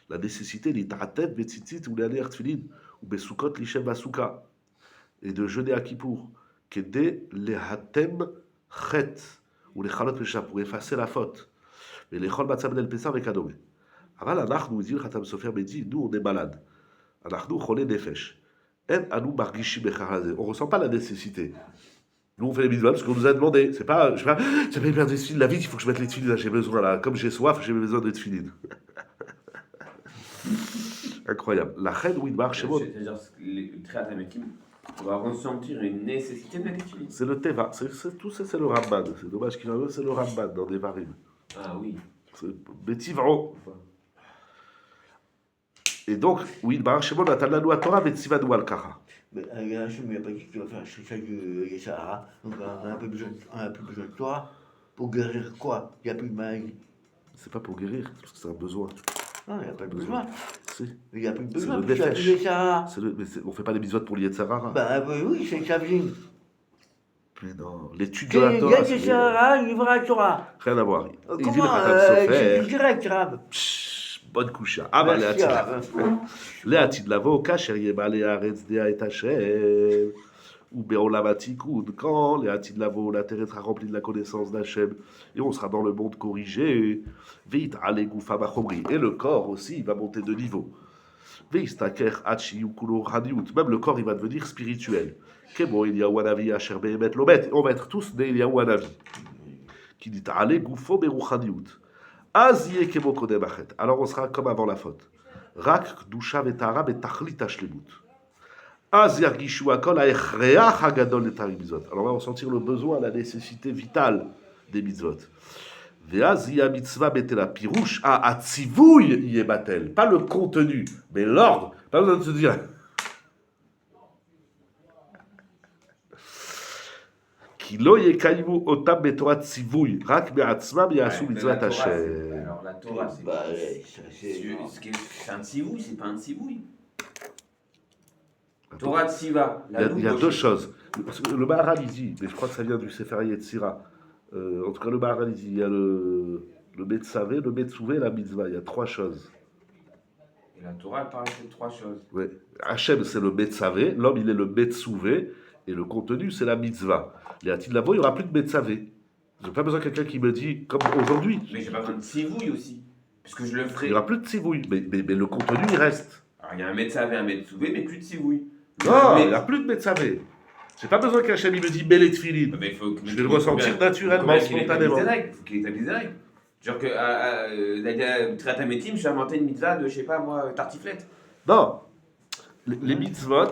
La nécessité, l'itaratet, betzitzit, ou l'aner tefilin, ou besukot, lishem basuka. Et de jeûner à Kippour. Kede lehatem chet. Ou les chalot pesha, pour effacer la faute. Mais les chol matzah ben el pesa avec adomé. Aval anach nous dit, le Khatam Sofer me dit, nous, on est malade. Anach nous, cholé nefesh. On ne ressent pas la nécessité. Nous, on fait les mitzvot parce qu'on nous a demandé. C'est pas, je sais pas, j'avais bien des tefilines la vie, il faut que je mette les tefilines, là, j'ai besoin, là. Comme j'ai soif, j'ai besoin de tefilines. Incroyable. La reine Widbar, chez moi. C'est-à-dire que le Triat Hametim, on va ressentir une nécessité de mettre les tefilines. C'est le Teva, tout ça, c'est le Ramban. C'est dommage qu'il en ait, c'est le Ramban dans des varim. Ah oui. C'est Betivro. Et donc, Widbar, chez moi, on attend la loi Torah, Betivadou al-Kara. Mais Hachem n'a pas dit que tu vas faire ça de Yeshara. Donc on a plus besoin de toi pour guérir quoi? Il n'y a plus de maladie. C'est pas pour guérir, c'est parce que c'est un besoin. Non, il n'y a pas de besoin. Si. Il n'y a plus de C'est besoin. le parce qu'il y a Nefesh. plus de Yeshara. On fait pas des mitzvot pour l'Yetzarara. Ben oui, c'est Chavim. Mais non, l'étude de la Il y Torah. a Yeshara, il y aura Torah. Rien à voir. Il dit le Comment Khatam c'est Sofer. direct, Rav. Bonne coucha. Ah bah, Merci, Rav. לעתיד לבוא, כאשר ימלא הארץ דעה את השם, ובעולם התיקון, quand לעתיד לבוא, la terre sera remplie de la connaissance d'Hachem, et on sera dans le monde corrigé, vite, allez, goufa machomri, et le corps aussi, il va monter de niveau. Veistaker hachi ukulo haniut, même le corps, il va devenir spirituel. Kemo Eliyahu Hanavi asher behemet lomet, on va être tous des Eliyahu Hanavi. Qui dit, allez, goufo beruchaniut. Az yeh kemo kodem achet. Alors on sera comme avant la faute. Rak kdusha vetara betachlit hashlemut. Az yargishu akol haechreach hagadol letari mitzvot. Alors on va ressentir le besoin, la nécessité vitale des mitzvot. Veaz yeh mitzvah betela pirouche à atzivouy yeh batel. Pas le contenu, mais l'ordre. Pas besoin de se dire. Ki lo yekaymu otam betorat tzivouy. Rak be'atzmam yasu mitzvat Hashem. Alors la Torah, c'est Bah, ça, c'est un tsivouille, c'est pas un tsivouille. Torah Tsiva. Il y a deux choses. Parce que le Maharal, il dit, mais je crois que ça vient du Sefer Yetzira. En tout cas, le Maharal, il dit, il y a le Metzavé, le Metzouvé et la Mitzvah. Il y a trois choses. Et la Torah, elle parle de trois choses. Ouais. Hachem, c'est le Metzavé, l'homme, il est le Metzouvé, et le contenu, c'est la Mitzvah. Les Hatid Lavo, il n'y aura plus de Metzavé. Je n'ai pas besoin de quelqu'un qui me dit, comme aujourd'hui. Mais j'ai pas besoin de tsivouille aussi. Puisque je le Il ferai. n'y aura plus de Tzivouille, mais le contenu, il reste. Alors il y a un Metzavé, un Metzouvé, mais plus de tsivouille. Non, Mais- il n'y a plus de Metzavé. J'ai pas besoin qu'Hachem, il me dise, mets les tefilines. Mais il faut que- Je vais le ressentir naturellement, spontanément. Il faut qu'il établisse des règles. Genre que Triat Hametim, j'ai inventé une mitzvah de, je sais pas moi, tartiflette. Non. Les mitzvot,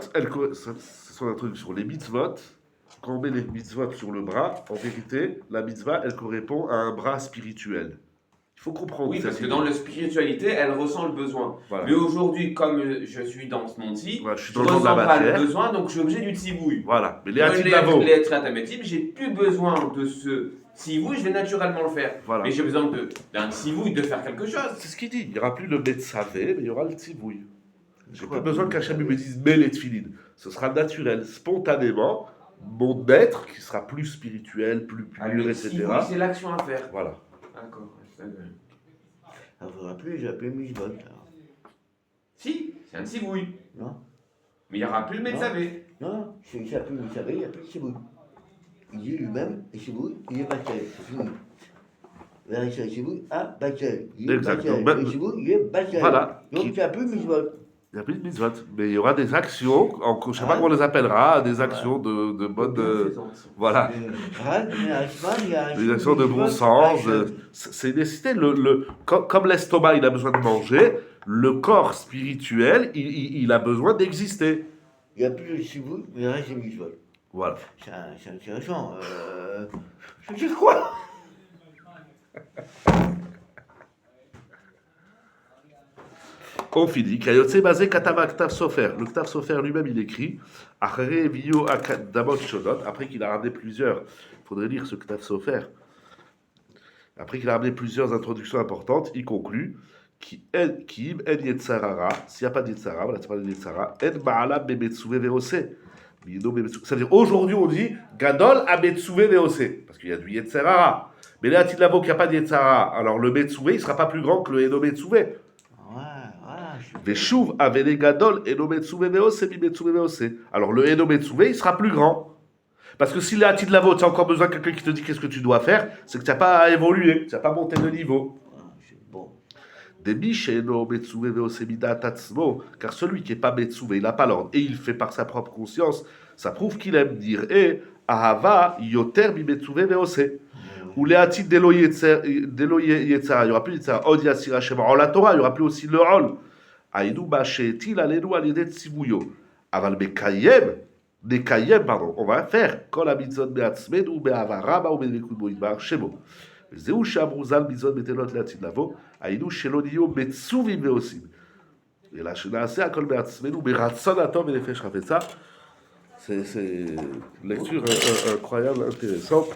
ce sont un truc sur les mitzvot. Quand on met les mitzvot sur le bras, en vérité, la mitzvah, elle correspond à un bras spirituel. Il faut comprendre Oui, cette parce que idée. dans la spiritualité, elle ressent le besoin. Voilà. Mais aujourd'hui, comme je suis dans ce monde-ci, Voilà, je suis je dans ne le monde de la ressens pas le matière. besoin, donc je suis obligé du tsivouille. Voilà. Mais les Dans Hatid Lavo, les Triat Hametim, j'ai plus besoin de ce tsivouille, je vais naturellement le faire. Voilà. Mais j'ai besoin d'un tsivouille de faire quelque chose. c'est ce qu'il dit. Il n'y aura plus le Metzavé, mais il y aura le Tzivouille. J'ai crois pas besoin que- qu'Hachem me dise, mets les tefilines. Ce sera naturel, spontanément. Mon être qui sera plus spirituel, plus pur, Ah, le etc. tsivouille, c'est l'action à faire. Voilà. D'accord. c'est ça. Il ne faudra plus, j'ai appelé Mishbot. Si, c'est un tsivouille. Non, Mais il n'y aura plus le Metzavé. non, j'ai appelé Mishbot, il n'y a plus de Chiboui. Il dit lui-même, le Chiboui, il est Batel, c'est fini. Vérifie le Chiboui à Batel. Il est Exactement. Batel. Le Chiboui, il est Batel. Voilà. Donc il n'y a plus Mishbot. Il n'y a plus de mitzvot, mais il y aura des actions, je ne sais pas Ah. comment on les appellera, des actions de bonne... voilà, des actions de bon sens. C'est une nécessité. Comme l'estomac, il a besoin de manger, le corps spirituel, il a besoin d'exister. Il n'y a plus de Chiboui, mais il reste des Mishbot. Voilà. C'est intéressant. Je dis quoi? On finit. Kayotse basé katava ktav sofer. Le ktav sofer lui-même, il écrit. Achere vio akadamot shodot. Après qu'il a ramené plusieurs. Il faudrait lire ce ktav sofer. Après qu'il a ramené plusieurs introductions importantes, il conclut. Qui im en yetzarara. S'il n'y a pas de yetzara, voilà, c'est pas de yetzara. En ma'ala bemetsuve veose. Ça veut dire aujourd'hui on dit Gadol a Metsuve Veose, parce qu'il y a du Yetzerara. Mais là, il avoue qu'il n'y a pas de Yetzerara. Alors le Metsuve, il ne sera pas plus grand que le Eno Metsuve. Ouais, voilà. Veshuv Avele Gadol, Eno Metsuve Veose, Mi Metsuve Veose. Alors le Eno Metsuve, il sera plus grand. Parce que si là, tu as encore besoin de quelqu'un qui te dit qu'est-ce que tu dois faire, c'est que tu n'as pas évolué, tu n'as pas monté de niveau. C'est bon. Car celui qui n'est pas Metsuve, il n'a pas l'ordre, et il fait par sa propre conscience, ça prouve qu'il aime dire et Ahava Yoter mi Metsuve Veose. Ou les Hatit Delo Yetzara, il n'y aura plus de Yetzara, Od Yassira Shema, en la Torah, il n'y aura plus aussi le rôle. Aïdou Bachetil Alenu Alide Tsivuyo. Aval Bekayem, pardon, on va faire. Kol Amitzot Beatzmed ou Beavaraba ou Bevekud Moïdbar Shemo. זהו שהברוזל מזון בטלות לעתיד לבוא, היינו שלא נהיו מצווים ועושים. אלא שנעשה הכל מעצמנו ברצון הטוב ונפש חפצה. C'est une lecture incroyable, intéressante.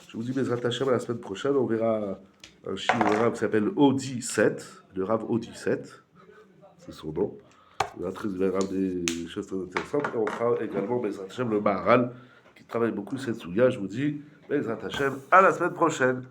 Je vous dis, Bezrat Hashem, la semaine prochaine, on verra un shiur qui s'appelle Odi 7, le Rav Odi 7, c'est son nom. Il verra des choses très intéressantes. Et on fera également, Bezrat Hashem, le Maharal, qui travaille beaucoup cette souya. Je vous dis, Bezrat Hashem, à la semaine prochaine.